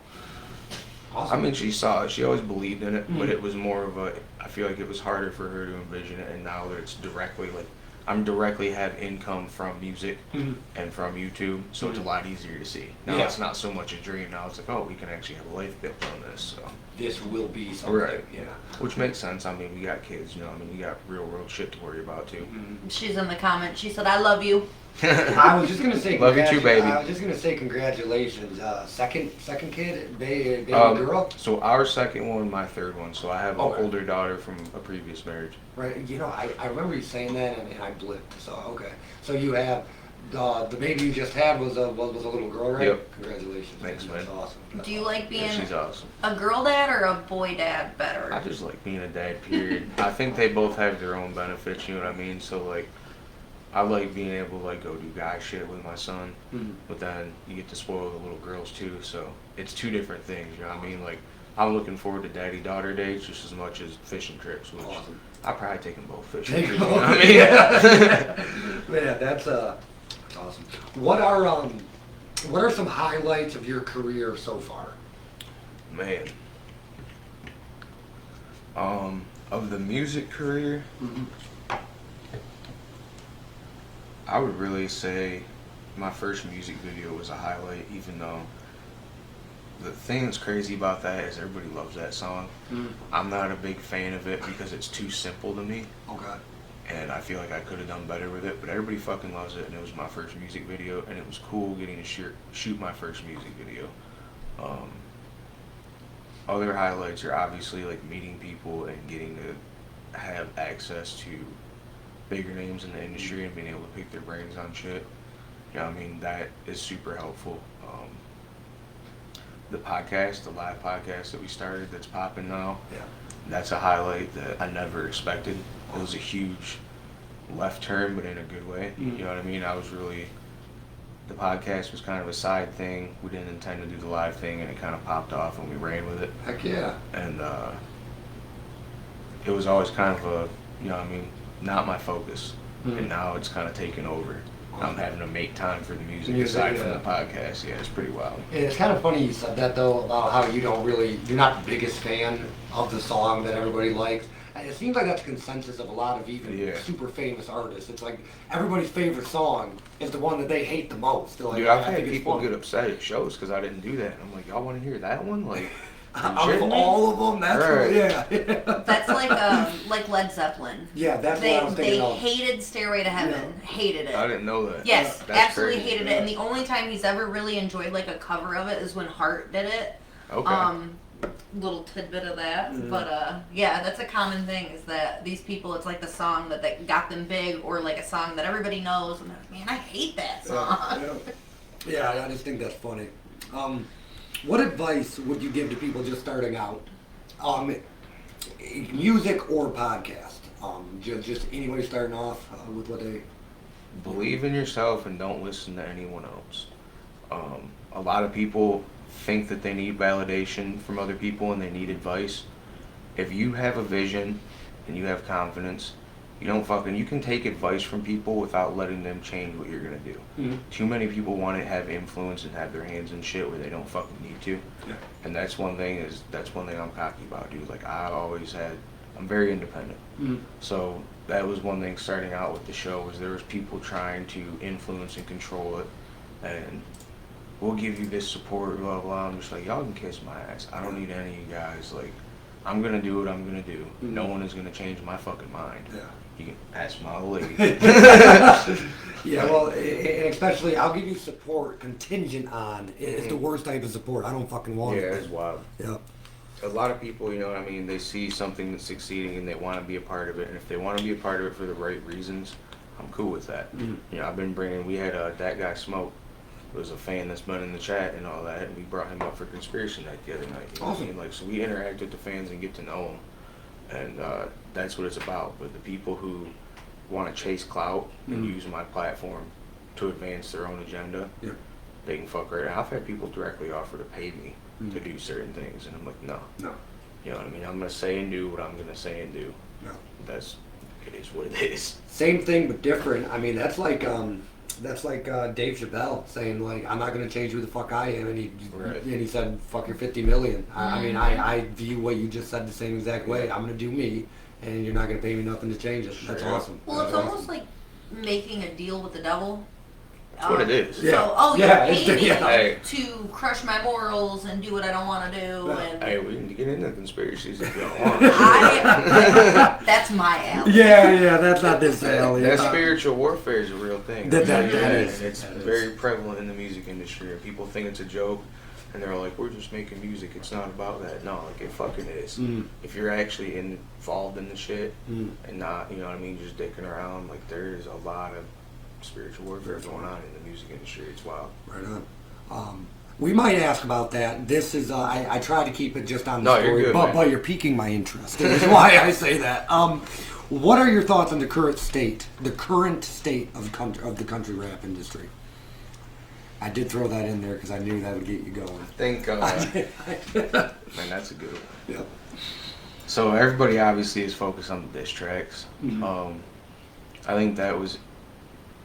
Awesome. I mean, she saw it. She always believed in it, but it was more of a, I feel like it was harder for her to envision it, and now that it's directly, like, I'm directly have income from music and from YouTube, so it's a lot easier to see. Now it's not so much a dream. Now it's like, oh, we can actually have a life built on this. So this will be something. Right. Yeah. Which makes sense. I mean, we got kids, you know. I mean, we got real world shit to worry about too. She's in the comments. She said, "I love you." I was just gonna say, love you too, baby. I was just gonna say congratulations. Second kid, baby girl. So our second one, my third one. So I have an older daughter from a previous marriage. Right. You know, I remember you saying that, and I blipped. So okay. So you have the baby you just had was a little girl, right? Yep. Congratulations. Thanks, man. That's awesome. Do you like being she's awesome. a girl dad or a boy dad better? I just like being a dad. Period. I think they both have their own benefits. You know what I mean? So like. I like being able to like go do guy shit with my son, but then you get to spoil the little girls too. So it's two different things. You know what I mean? Like I'm looking forward to daddy-daughter dates just as much as fishing trips. Which I probably take them both fishing. You know what I mean? Yeah, that's awesome. What are some highlights of your career so far? Man, of the music career. I would really say my first music video was a highlight, even though the thing that's crazy about that is everybody loves that song. I'm not a big fan of it because it's too simple to me. Okay. And I feel like I could have done better with it, but everybody fucking loves it, and it was my first music video, and it was cool getting to shoot my first music video. Other highlights are obviously like meeting people and getting to have access to bigger names in the industry and being able to pick their brains on shit. You know what I mean? That is super helpful. The podcast, the live podcast that we started that's popping now, that's a highlight that I never expected. It was a huge left turn, but in a good way. You know what I mean? The podcast was kind of a side thing. We didn't intend to do the live thing, and it kind of popped off and we ran with it. Heck yeah. And it was always kind of a, you know what I mean, not my focus, and now it's kind of taken over. I'm having to make time for the music aside from the podcast. Yeah, it's pretty wild. And it's kind of funny you said that though, about how you're not the biggest fan of the song that everybody likes. And it seems like that's the consensus of a lot of even super famous artists. It's like everybody's favorite song is the one that they hate the most. They're like, dude, I've had people get upset at shows because I didn't do that. And I'm like, y'all want to hear that one? Like, out of all of them, that's right. That's like Led Zeppelin. Yeah, that's what I was thinking of. They hated Stairway to Heaven. Hated it. I didn't know that. Yes, that's absolutely crazy. hated it. And the only time he's ever really enjoyed like a cover of it is when Heart did it. Okay. Little tidbit of that, but yeah, that's a common thing. Is that these people? It's like the song that got them big, or like a song that everybody knows. And they're like, man, I hate that song. Yeah, I just think that's funny. What advice would you give to people just starting out? Music or podcast? Just anybody starting off with what they... Believe in yourself and don't listen to anyone else. A lot of people think that they need validation from other people and they need advice. If you have a vision and you have confidence, you can take advice from people without letting them change what you're gonna do. Too many people want to have influence and have their hands in shit where they don't fucking need to. And that's one thing I'm cocky about, dude. Like I'm very independent. So that was one thing starting out with the show, was there was people trying to influence and control it, and we'll give you this support, blah blah. I'm just like, y'all can kiss my ass. I don't need any of you guys. Like, I'm gonna do what I'm gonna do. No one is gonna change my fucking mind. You can ask my old lady. Yeah, well, and especially, I'll give you support contingent on, it's the worst type of support. I don't fucking want it. Yeah, it's wild. Yeah. a lot of people, you know what I mean, they see something that's succeeding and they want to be a part of it. And if they want to be a part of it for the right reasons, I'm cool with that. Mm. You know, I've been bringing, we had that guy Smoke, was a fan that's been in the chat and all that, and we brought him up for conspiracy night the other night. You know what I mean? Like, so we interact with the fans and get to know them, and that's what it's about. But the people who want to chase clout and use my platform to advance their own agenda, they can fuck right. I've had people directly offer to pay me to do certain things, and I'm like, no. You know what I mean? I'm gonna say and do what I'm gonna say and do. It is what it is. Same thing but different. I mean, that's like Dave Chappelle saying, like, I'm not going to change who the fuck I am, and he said, fuck your 50 million. I mean, I view what you just said the same exact way. I'm going to do me, and you're not going to pay me nothing to change it. That's awesome. Well, it's almost like making a deal with the devil. That's what it is. So, you pay me to crush my morals and do what I don't want to do. And Hey, we can get into conspiracies if you want. That's my alley. Yeah, that's not this alley. That spiritual warfare is a real thing. It's very prevalent in the music industry. And people think it's a joke, and they're like, we're just making music. It's not about that. No, like, it fucking is. If you're actually involved in the shit and not, you know what I mean, just dicking around, like, there is a lot of spiritual warfare going on in the music industry. It's wild. Right on. We might ask about that. This is I try to keep it just on the story, you're good, but you're piquing my interest. That's why I say that. What are your thoughts on the current state of the country rap industry? I did throw that in there because I knew that would get you going. I think, man, that's a good one. Yep. So everybody obviously is focused on the diss tracks. I think that was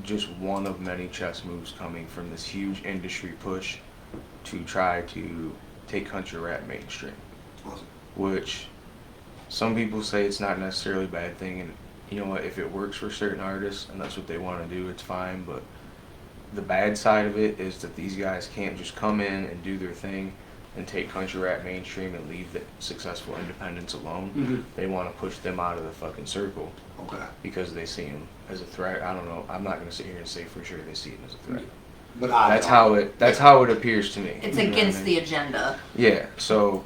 just one of many chess moves coming from this huge industry push to try to take country rap mainstream. Awesome. Which some people say it's not necessarily a bad thing, and you know what, if it works for certain artists and that's what they want to do, it's fine. But the bad side of it is that these guys can't just come in and do their thing and take country rap mainstream and leave the successful independents alone. They want to push them out of the fucking circle. Okay. Because they see him as a threat. I don't know. I'm not going to sit here and say for sure they see him as a threat. But that's how it appears to me. It's against the agenda. Yeah. So,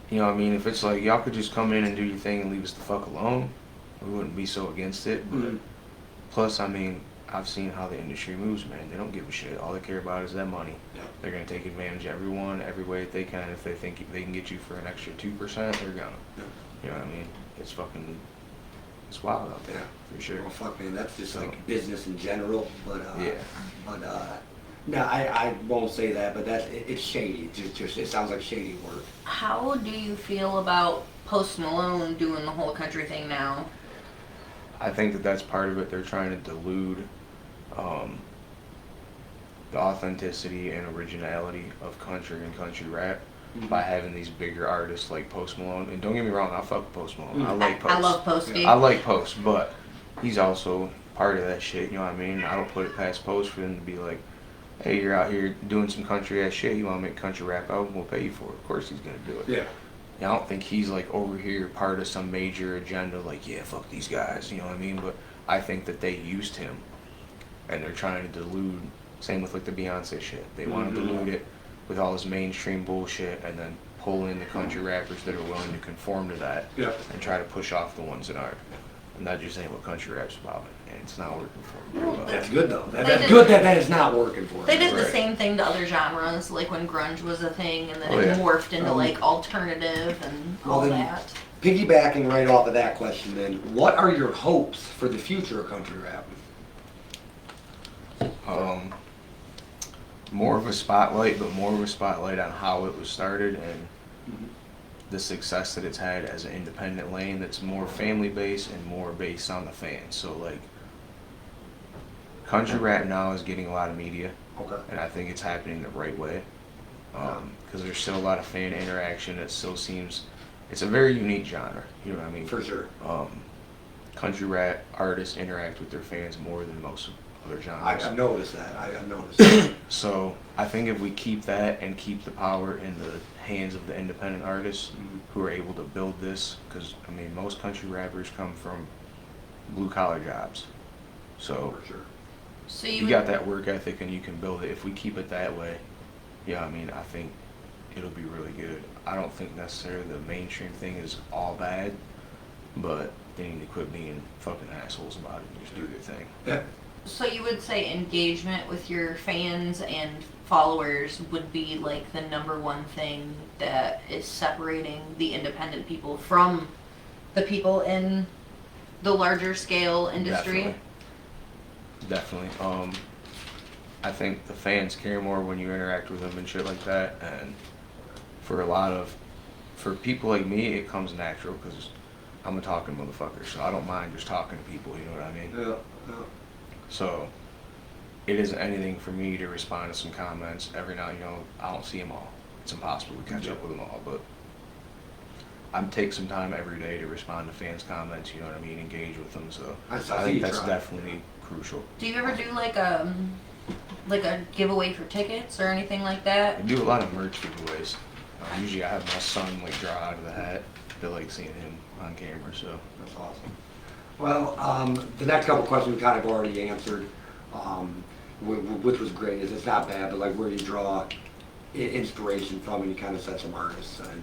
you know what I mean? If it's like, y'all could just come in and do your thing and leave us the fuck alone, we wouldn't be so against it. But plus, I mean, I've seen how the industry moves, man. They don't give a shit. All they care about is that money. They're going to take advantage of everyone every way that they can. If they think they can get you for an extra 2%, they're going to. You know what I mean? It's fucking... It's wild out there, for sure. Well, fuck, man, that's just like business in general. But no, I won't say that. But it's shady. It sounds like shady work. How do you feel about Post Malone doing the whole country thing now? I think that's part of it. They're trying to dilute the authenticity and originality of country and country rap by having these bigger artists like Post Malone. And don't get me wrong, I fuck with Post Malone. I like Post. I love Posty. I like Post, but he's also part of that shit, you know what I mean? I don't put it past Post for them to be like, hey, you're out here doing some country ass shit, you want to make a country rap album, we'll pay you for it. Of course he's going to do it. Yeah. I don't think he's like over here part of some major agenda like, yeah, fuck these guys, you know what I mean? But I think that they used him and they're trying to dilute, same with like the Beyonce shit. They want to dilute it with all this mainstream bullshit and then pull in the country rappers that are willing to conform to that and try to push off the ones that aren't. And that just ain't what country rap's about. And it's not working for me. That's good though. That's good that is not working for them. They did the same thing to other genres, like when grunge was a thing, and then it morphed into like alternative and all that. Piggybacking right off of that question, then, what are your hopes for the future of country rap? More of a spotlight, but more of a spotlight on how it was started and the success that it's had as an independent lane that's more family based and more based on the fans. So like, country rap now is getting a lot of media, and I think it's happening the right way, because there's still a lot of fan interaction. It still seems it's a very unique genre. You know what I mean? For sure. Country rap artists interact with their fans more than most other genres. I've noticed that. So I think if we keep that and keep the power in the hands of the independent artists who are able to build this, because I mean most country rappers come from blue collar jobs, so So you got that work ethic and you can build it. If we keep it that way, I mean I think it'll be really good. I don't think necessarily the mainstream thing is all bad, but they need to quit being fucking assholes about it and just do their thing. Yeah. So you would say engagement with your fans and followers would be like the number one thing that is separating the independent people from the people in the larger scale industry? Definitely. I think the fans care more when you interact with them and shit like that, and for people like me, it comes natural because I'm a talking motherfucker, so I don't mind just talking to people, you know what I mean? Yeah. Yeah. So it isn't anything for me to respond to some comments every now, I don't see them all. It's impossible to catch up with them all, but I take some time every day to respond to fans' comments, you know what I mean, engage with them, so I think that's definitely crucial. Do you ever do like a giveaway for tickets or anything like that? I do a lot of merch giveaways. Usually I have my son like draw out of the hat. They like seeing him on camera, so. That's awesome. Well, the next couple questions we kind of already answered, which was great. It's not bad, but like where do you draw inspiration from, and you kind of set some artists. And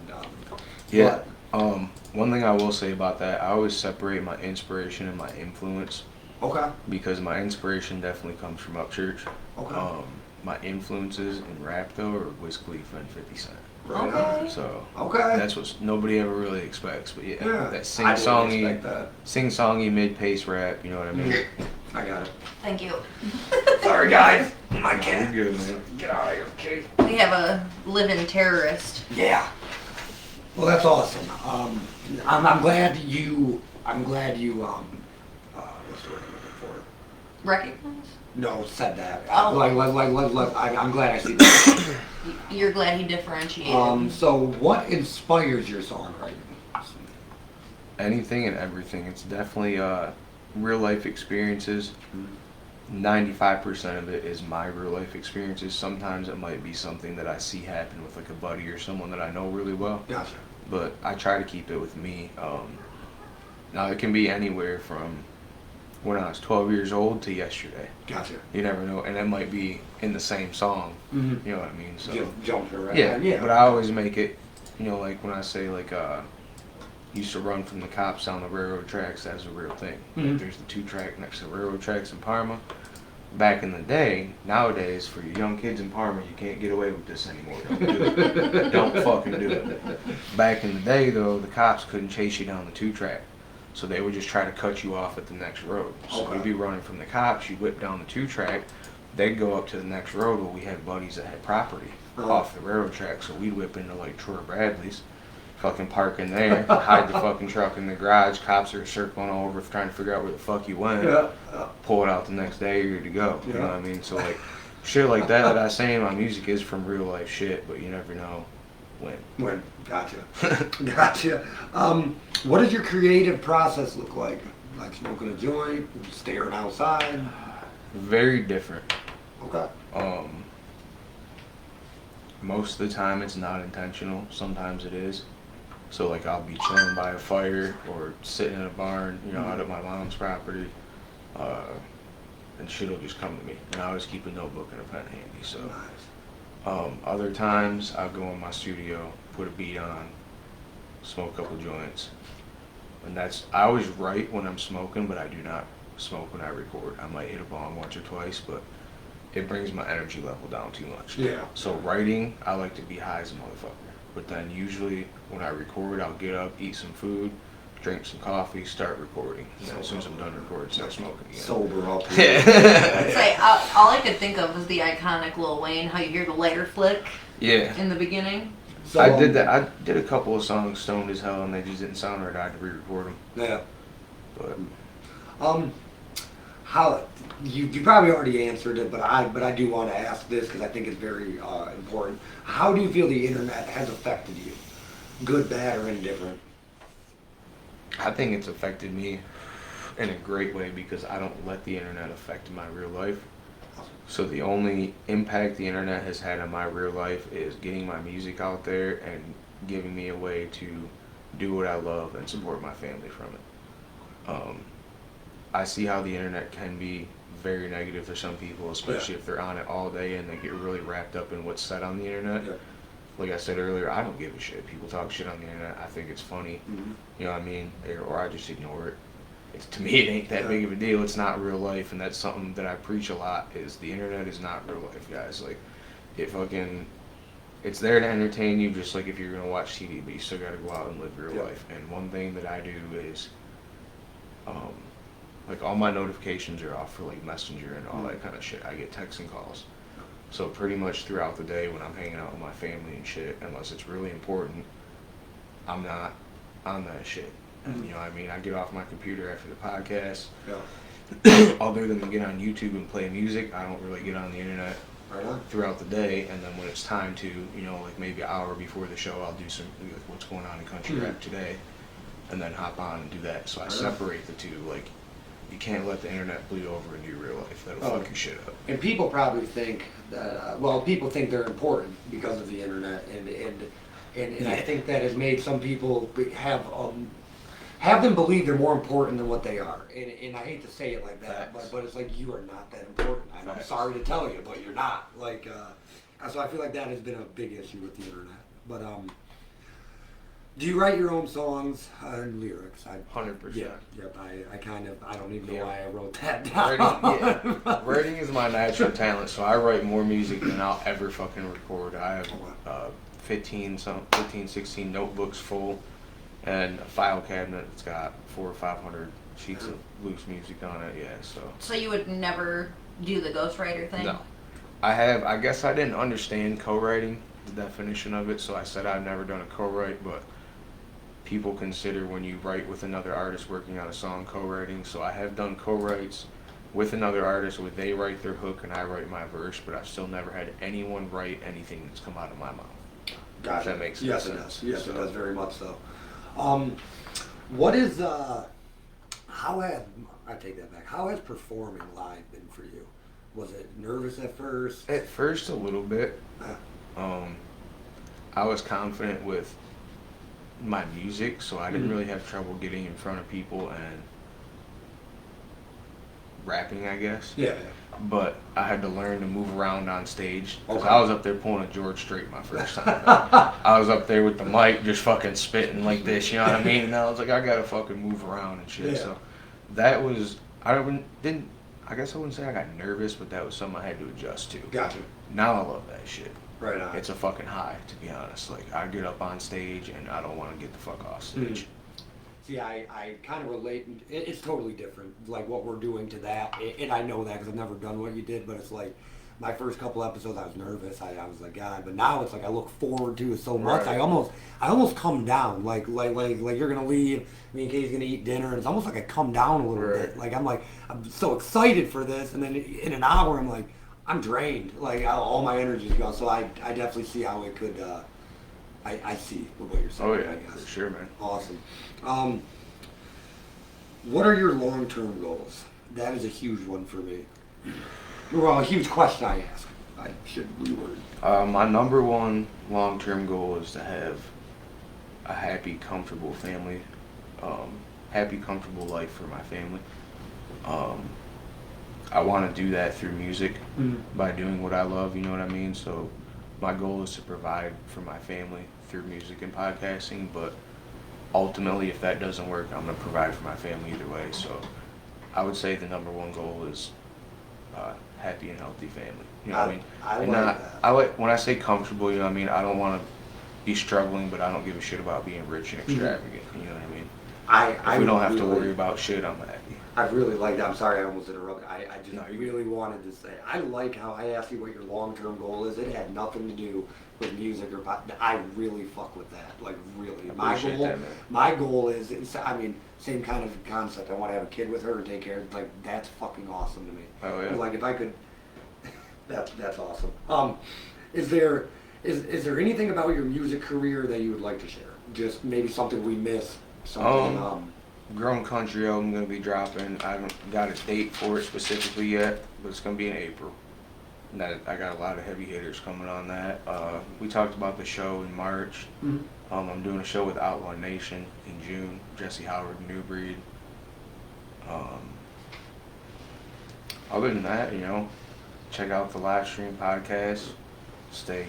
yeah. One thing I will say about that, I always separate my inspiration and my influence. Okay. Because my inspiration definitely comes from Upchurch. Okay. My influences in rap though are Wiz Khalifa and 50 Cent. Right Okay. on. So Okay. that's what nobody ever really expects. But yeah, Yeah. that I didn't expect that. sing-songy mid-pace rap, you know what I mean? I got it. Thank you. Sorry, guys. My cat. You're good, man. Get out of here, okay? We have a living terrorist. Yeah. Well, that's awesome. I'm glad you. What's the word I'm looking for? Recognize? No, said that. Oh. I'm glad I see that. You're glad he differentiated. So what inspires your songwriting? Anything and everything. It's definitely real life experiences. 95% of it is my real life experiences. Sometimes it might be something that I see happen with like a buddy or someone that I know really well. Gotcha. But I try to keep it with me. Now it can be anywhere from when I was 12 years old to yesterday. Gotcha. You never know, and it might be in the same song. Mhm. You know what I mean? So Just jump right. yeah, but I always make it. Like when I say like used to run from the cops down the railroad tracks. That's a real thing. Mhm. Like, there's the 2-track next to the railroad tracks in Parma. Back in the day, nowadays, for you young kids in Parma, you can't get away with this anymore. Don't do it. Don't fucking do it. Back in the day, though, the cops couldn't chase you down the 2-track. So they would just try to cut you off at the next road. So Okay. we'd be running from the cops, you whip down the 2-track, they'd go up to the next road where we had buddies that had property off the railroad track. So we'd whip into like Troy Bradley's, fucking park in there, hide the fucking truck in the garage, cops are circling all over trying to figure out where the fuck you went, pull it out the next day, you're good to go. You know what I mean? So like, shit like that I say in my music is from real life shit, but you never know when. Gotcha. Gotcha. What does your creative process look like? Like smoking a joint, staring outside? Very different. Okay. Most of the time it's not intentional, sometimes it is. So like I'll be chilling by a fire or sitting in a barn, out at my mom's property, and shit'll just come to me. And I always keep a notebook and a pen handy. So Nice. other times I'll go in my studio, put a beat on, smoke a couple joints. And I always write when I'm smoking, but I do not smoke when I record. I might hit a bong once or twice, but it brings my energy level down too much. Yeah. So writing, I like to be high as a motherfucker. But then usually when I record, I'll get up, eat some food, drink some coffee, start recording. And then as soon as I'm done recording, start smoking again. Sober up. It's like, all I could think of was the iconic Lil Wayne, how you hear the lighter flick Yeah. in the beginning. So, I did that. I did a couple of songs stoned as hell and they just didn't sound right. I had to re-record them. Yeah. But How you probably already answered it, but I do want to ask this because I think it's very important. How do you feel the internet has affected you? Good, bad, or indifferent? I think it's affected me in a great way because I don't let the internet affect my real life. So the only impact the internet has had on my real life is getting my music out there and giving me a way to do what I love and support my family from it. I see how the internet can be very negative for some people, especially if they're on it all day and they get really wrapped up in what's said on the internet. Yeah. like I said earlier, I don't give a shit. People talk shit on the internet. I think it's funny. Mm-hmm. You know what I mean? Or I just ignore it. To me, it ain't that big of a deal. It's not real life, and that's something that I preach a lot. Is the internet is not real life, guys. Like, it's there to entertain you, just like if you're gonna watch TV, but you still gotta go out and live real life. And one thing that I do is, like all my notifications are off for like Messenger and all that kind of shit. I get texts and calls. So pretty much throughout the day when I'm hanging out with my family and shit, unless it's really important, I'm not on that shit. You know what I mean? I get off my computer after the podcast. Yeah. Other than to get on YouTube and play music, I don't really get on the internet throughout the day. And then when it's time to, you know, like maybe an hour before the show, I'll do some, like, what's going on in country rap today, and then hop on and do that. So I separate the two. Like, you can't let the internet bleed over into your real life. That'll fuck your shit up. And people probably think that, people think they're important because of the internet, and I think that has made some people have them believe they're more important than what they are. And I hate to say it like that, but it's like, you are not that important. And I'm sorry to tell you, but you're not. Like, so I feel like that has been a big issue with the internet. But do you write your own songs and lyrics? 100%. Yeah, yep. I don't even know why I wrote that down. Writing is my natural talent, so I write more music than I'll ever fucking record. I have 15, 16 notebooks full, and a file cabinet that's got 400 or 500 sheets of loose music on it. Yeah, so. So you would never do the ghostwriter thing? No. I guess I didn't understand co-writing, the definition of it, so I said I've never done a co-write, but people consider when you write with another artist working on a song co-writing. So I have done co-writes with another artist where they write their hook and I write my verse, but I've still never had anyone write anything that's come out of my mouth. Gotcha. If that makes sense. Yes, it does. Yes, it does, very much so. What is, how has performing live been for you? Was it nervous at first? At first, a little bit. I was confident with my music, so I didn't really have trouble getting in front of people and rapping, I guess. Yeah. But I had to learn to move around on stage, because Okay. I was up there pulling a George Strait my first time. I was up there with the mic just fucking spitting like this, you know what I mean? And I was like, I gotta fucking move around and shit. Yeah. So that was, I guess I wouldn't say I got nervous, but that was something I had to adjust to. Gotcha. Now I love that shit. Right on. It's a fucking high, to be honest. Like, I get up on stage and I don't want to get the fuck off stage. See, I kind of relate. It's totally different, like what we're doing to that. And I know that because I've never done what you did, but it's like my first couple episodes, I was nervous. I was like, God, but now it's like I look forward to it so much. Right. I almost come down, like you're gonna leave. Me and Katie's gonna eat dinner, and it's almost like I come down a little bit. Like I'm so excited for this, and then in an hour, I'm like, I'm drained. Like all my energy's gone. So I definitely see how it could. I see what you're saying. Oh yeah, I guess. for sure, man. Awesome. What are your long-term goals? That is a huge one for me. Well, a huge question I ask. I should reword. My number one long-term goal is to have a happy, comfortable family, happy, comfortable life for my family. I want to do that through music, by doing what I love, you know what I mean? So my goal is to provide for my family through music and podcasting, but ultimately, if that doesn't work, I'm going to provide for my family either way. So I would say the number one goal is happy and healthy family. You know what I mean? I like that. When I say comfortable, you know what I mean? I don't want to be struggling, but I don't give a shit about being rich and extravagant. You know what I mean? If we don't have to worry about shit, I'm happy. I really like that. I'm sorry I almost interrupted. I just really wanted to say, I like how I asked you what your long-term goal is. It had nothing to do with music or pop. I really fuck with that. Like, really. My goal is, I mean, same kind of concept. I want to have a kid with her and take care of, like, that's fucking awesome to me. Oh, yeah. Like, if I could, that's awesome. Is there anything about your music career that you would like to share? Just maybe something we missed, something, Grown Country album going to be dropping. I haven't got a date for it specifically yet, but it's going to be in April. And I got a lot of heavy hitters coming on that. We talked about the show in March. I'm doing a show with Outlaw Nation in June. Jesse Howard, New Breed. Other than that, you know, check out the live stream podcast. stay,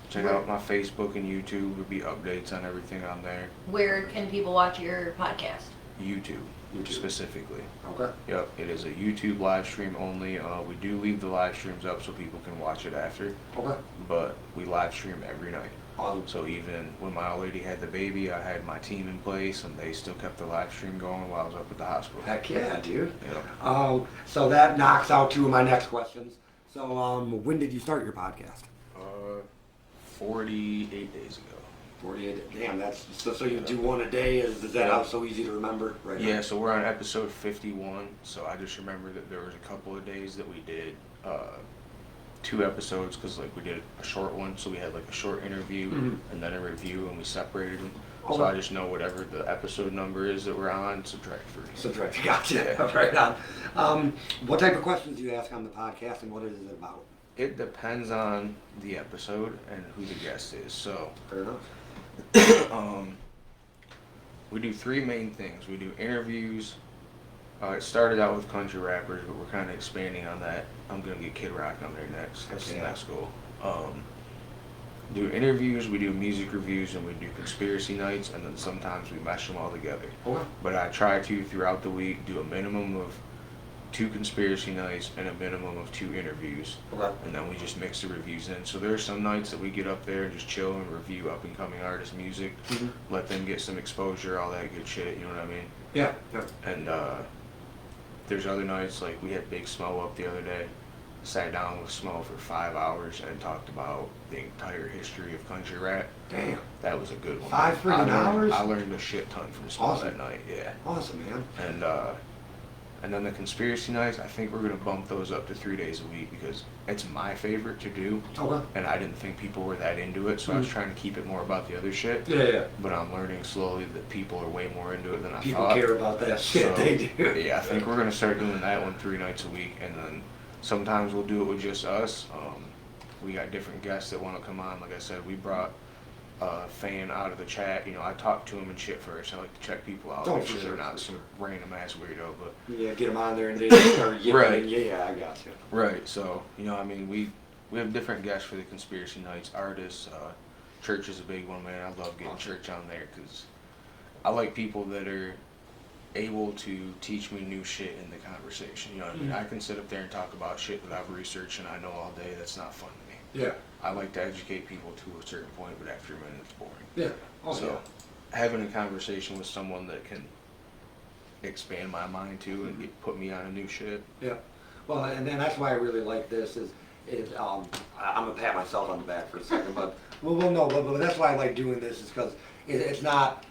check out my Facebook and YouTube. There'll be updates on everything on there. Where can people watch your podcast? YouTube. Specifically. Okay. Yep, it is a YouTube live stream only. We do leave the live streams up so people can watch it after. Okay. But we live stream every night. Awesome. So even when my old lady had the baby, I had my team in place, and they still kept the live stream going while I was up at the hospital. Heck yeah, dude. Yep. So that knocks out two of my next questions. So when did you start your podcast? 48 days ago. 48. Damn, that's so you do one a day. Is that how so easy to remember? Right. Yeah. So we're on episode 51. So I just remember that there was a couple of days that we did 2 episodes because like we did a short one. So we had like a short interview and then a review, and we separated them. So I just know whatever the episode number is that we're on, subtract 3. Subtract. Gotcha. Right on. What type of questions do you ask on the podcast, and what is it about? It depends on the episode and who the guest is. So. Fair enough. We do 3 main things. We do interviews. It started out with country rappers, but we're kind of expanding on that. I'm gonna get Kid Rock on there next. That's the next goal. Do interviews, we do music reviews, and we do conspiracy nights, and then sometimes we mesh them all together. Okay. But I try to, throughout the week, do a minimum of 2 conspiracy nights and a minimum of 2 interviews. Okay. And then we just mix the reviews in. So there are some nights that we get up there and just chill and review up and coming artists' music, let them get some exposure, all that good shit, you know what I mean? Yeah. And there's other nights, like we had Big Smo up the other day, sat down with Smo for 5 hours and talked about the entire history of country rap. Damn. That was a good one. 5 freaking hours? I learned a shit ton from Smo Awesome. that night, yeah. Awesome, man. And then the conspiracy nights, I think we're going to bump those up to 3 days a week because it's my favorite to do. Okay. And I didn't think people were that into it, so I was trying to keep it more about the other shit. Yeah. But I'm learning slowly that people are way more into it than I People thought. care about that shit. So, They do. Yeah, I think we're going to start doing that one 3 nights a week, and then sometimes we'll do it with just us. We got different guests that want to come on. Like I said, we brought a fan out of the chat. I talked to him and shit first. I like to check people out, make sure they're not some random ass weirdo. But Yeah, get them on there and they just start yipping. Right. Yeah, I got you. right, so we have different guests for the conspiracy nights. Artists, church is a big one, man. I love getting church on there because I like people that are able to teach me new shit in the conversation. You know what I mean? I can sit up there and talk about shit that I've researched and I know all day. That's not fun to me. Yeah. I like to educate people to a certain point, but after a minute it's boring. Yeah. Oh, So having a conversation with someone that can expand my mind too and put me on a new shit. Yeah. Well, and then that's why I really like this is I'm gonna pat myself on the back for a second, but but that's why I like doing this is because it's not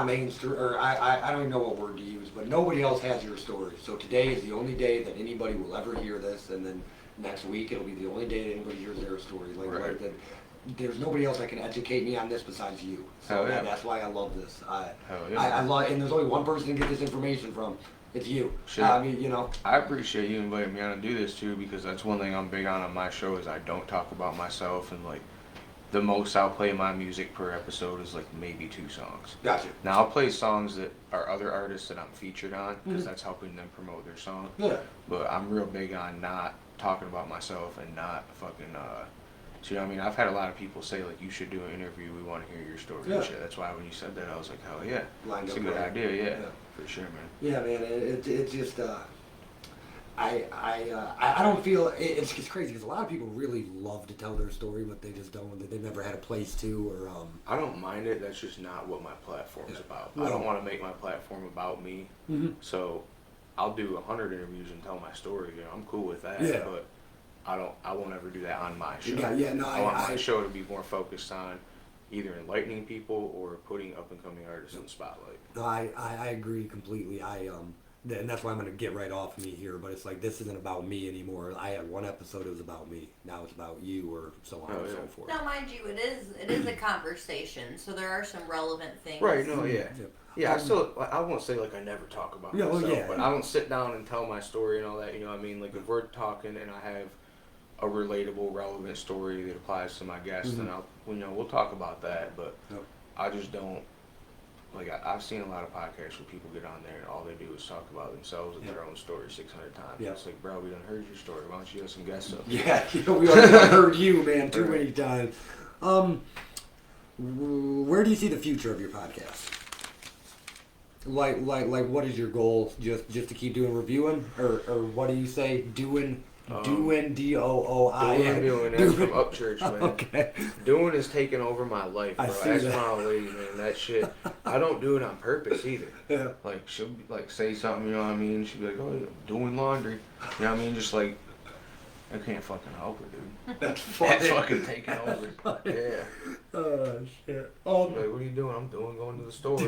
mainstream, or I don't even know what word to use, but nobody else has your story. So today is the only day that anybody will ever hear this, and then next week it'll be the only day that anybody hears their story. Like that. There's nobody else that can educate me on this besides you. So yeah. that's why I love this. Hell yeah. I love, and there's only one person to get this information from. It's you. Sure. I mean, I appreciate you inviting me on to do this too, because that's one thing I'm big on my show is I don't talk about myself, and like the most I'll play my music per episode is like maybe 2 songs. Gotcha. Now I'll play songs that are other artists that I'm featured on because that's helping them promote their song. Yeah. But I'm real big on not talking about myself and not fucking so, you know what I mean? I've had a lot of people say, like, you should do an interview, we want to hear your story and shit. That's why when you said that, I was like, hell yeah. Lined It's up a good right. idea, yeah. Yeah. For sure, man. Yeah, man. It's just I don't feel it's crazy because a lot of people really love to tell their story, but they just don't. They've never had a place to, or I don't mind it. That's just not what my platform is about. Well, I don't want to make my platform about me. So I'll do 100 interviews and tell my story. I'm cool with that. Yeah. But I won't ever do that on my show. Yeah, no, I want my show to be more focused on either enlightening people or putting up and coming artists in the spotlight. No, I agree completely. And that's why I'm gonna get right off me here. But it's like this isn't about me anymore. I had one episode it was about me. Now it's about you, or so on and so forth. Now, mind you, it is a conversation, so there are some relevant things. Right? No, yeah. Yeah, I won't say like I never talk about myself, but I don't sit down and tell my story and all that. You know what I mean? Like if we're talking and I have a relatable, relevant story that applies to my guest, then we'll talk about that. But I just don't like I've seen a lot of podcasts where people get on there and all they do is talk about themselves and their own story 600 times. Yeah. It's like, bro, we done heard your story. Why don't you have some guests up? Yeah, we already heard you, man, too many times. Where do you see the future of your podcast? Like, what is your goal? Just to keep doing reviewing, or what do you say? Doing DOOIN. Doing that's from Upchurch, man. Okay. Doing is taking over my life, bro. I see That's that. my old lady, man. That shit. I don't do it on purpose either. Yeah. Like she'll be, like say something, you know what I mean? She'll be like, "Oh, I'm doing laundry," you know what I mean? Just like I can't fucking help it, dude. That's funny. That's fucking taking over. Yeah. Oh shit. Like, what are you doing? I'm going to the store.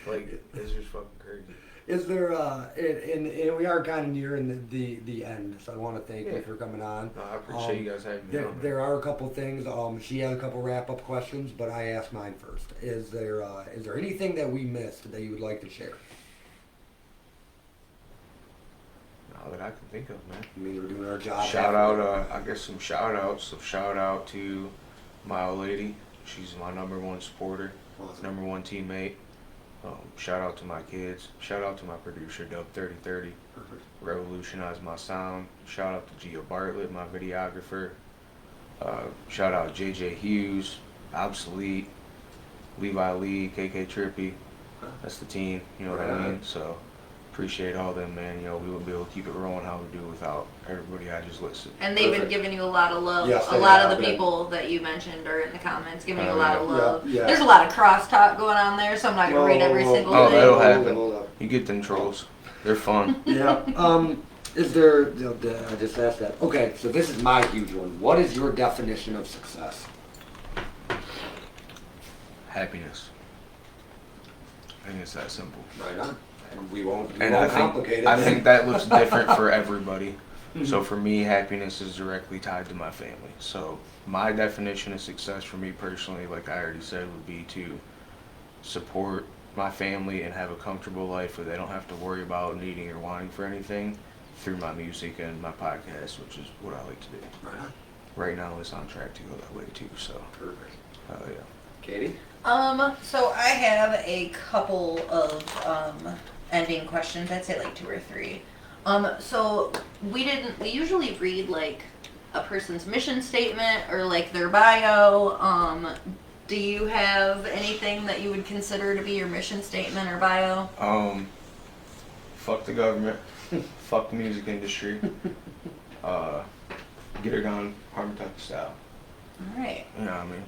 Like, it's just fucking crazy. Is there and we are kind of nearing the end, so I want to thank you for coming on. No, I appreciate you guys having me on. There are a couple things. She has a couple wrap up questions, but I asked mine first. Is there anything that we missed that you would like to share? Not that I can think of, man. I mean, we're doing our job. Shout out, I guess some shout outs. So shout out to my old lady. She's my #1 supporter, Awesome. #1 teammate. Shout out to my kids. Shout out to my producer, Dub3030. Perfect. Revolutionized my sound. Shout out to Gio Bartlett, my videographer. Shout out JJ Hughes, Obsolete, Levi Lee, KK Trippy. That's the team, you know what I mean? So appreciate all them, man. You know, we wouldn't be able to keep it rolling how we do without everybody I just listed. And they've been Perfect. giving you a lot of love. Yes, A they lot have of the been. people that you mentioned are in the comments giving you a Oh, lot yeah. of love. Yeah, yeah. There's a lot of crosstalk going on there, so I'm not going to read every single Oh, thing. that'll happen. Hold up. You get them trolls. They're fun. Yeah. Is there? I just asked that. Okay, so this is my huge one. What is your definition of success? Happiness. I think it's that simple. Right on. And we won't And I complicate it. I think that looks different for everybody. So for me, happiness is directly tied to my family. So my definition of success for me personally, like I already said, would be to support my family and have a comfortable life where they don't have to worry about needing or wanting for anything through my music and my podcast, which is what I like to do. Right on. Right now it's on track to go that way too, so Perfect. yeah. Katie? So I have a couple of ending questions. I'd say like 2 or 3. So we usually read like a person's mission statement or like their bio. Do you have anything that you would consider to be your mission statement or bio? Fuck the government. Fuck the music industry. Get her gone, Harmon Tucker style. All right. You know what I mean?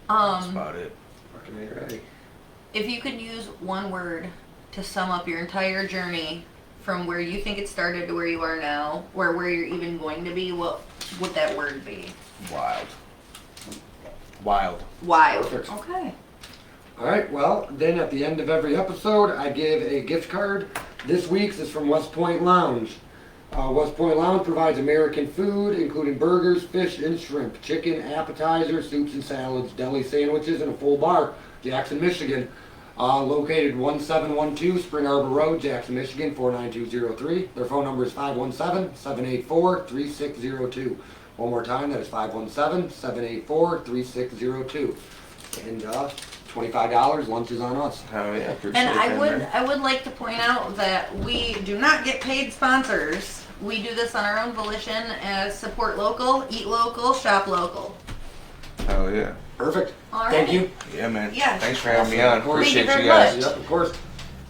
That's about it. Fucking ain't ready. If you could use one word to sum up your entire journey from where you think it started to where you are now, or where you're even going to be, what would that word be? Wild. Wild. Wild. Perfect. Okay. All right, well, then at the end of every episode, I give a gift card. This week's is from West Point Lounge. West Point Lounge provides American food, including burgers, fish, and shrimp, chicken, appetizers, soups and salads, deli sandwiches, and a full bar. Jackson, Michigan. Located 1712 Spring Arbor Road, Jackson, Michigan, 49203. Their phone number is 517-784-3602. One more time, that is 517-784-3602. And $25, lunch is on us. Oh yeah, appreciate And that, man. I would like to point out that we do not get paid sponsors. We do this on our own volition as support local, eat local, shop local. Hell yeah. Perfect. All right. Thank you. Yeah, man. Yeah. Thanks for having me on. Of course. Appreciate Thank you you very guys. much. Yep, of course.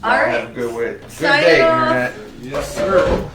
All Y'all right. Have a good Signing day, off. Internet. Yes, sir.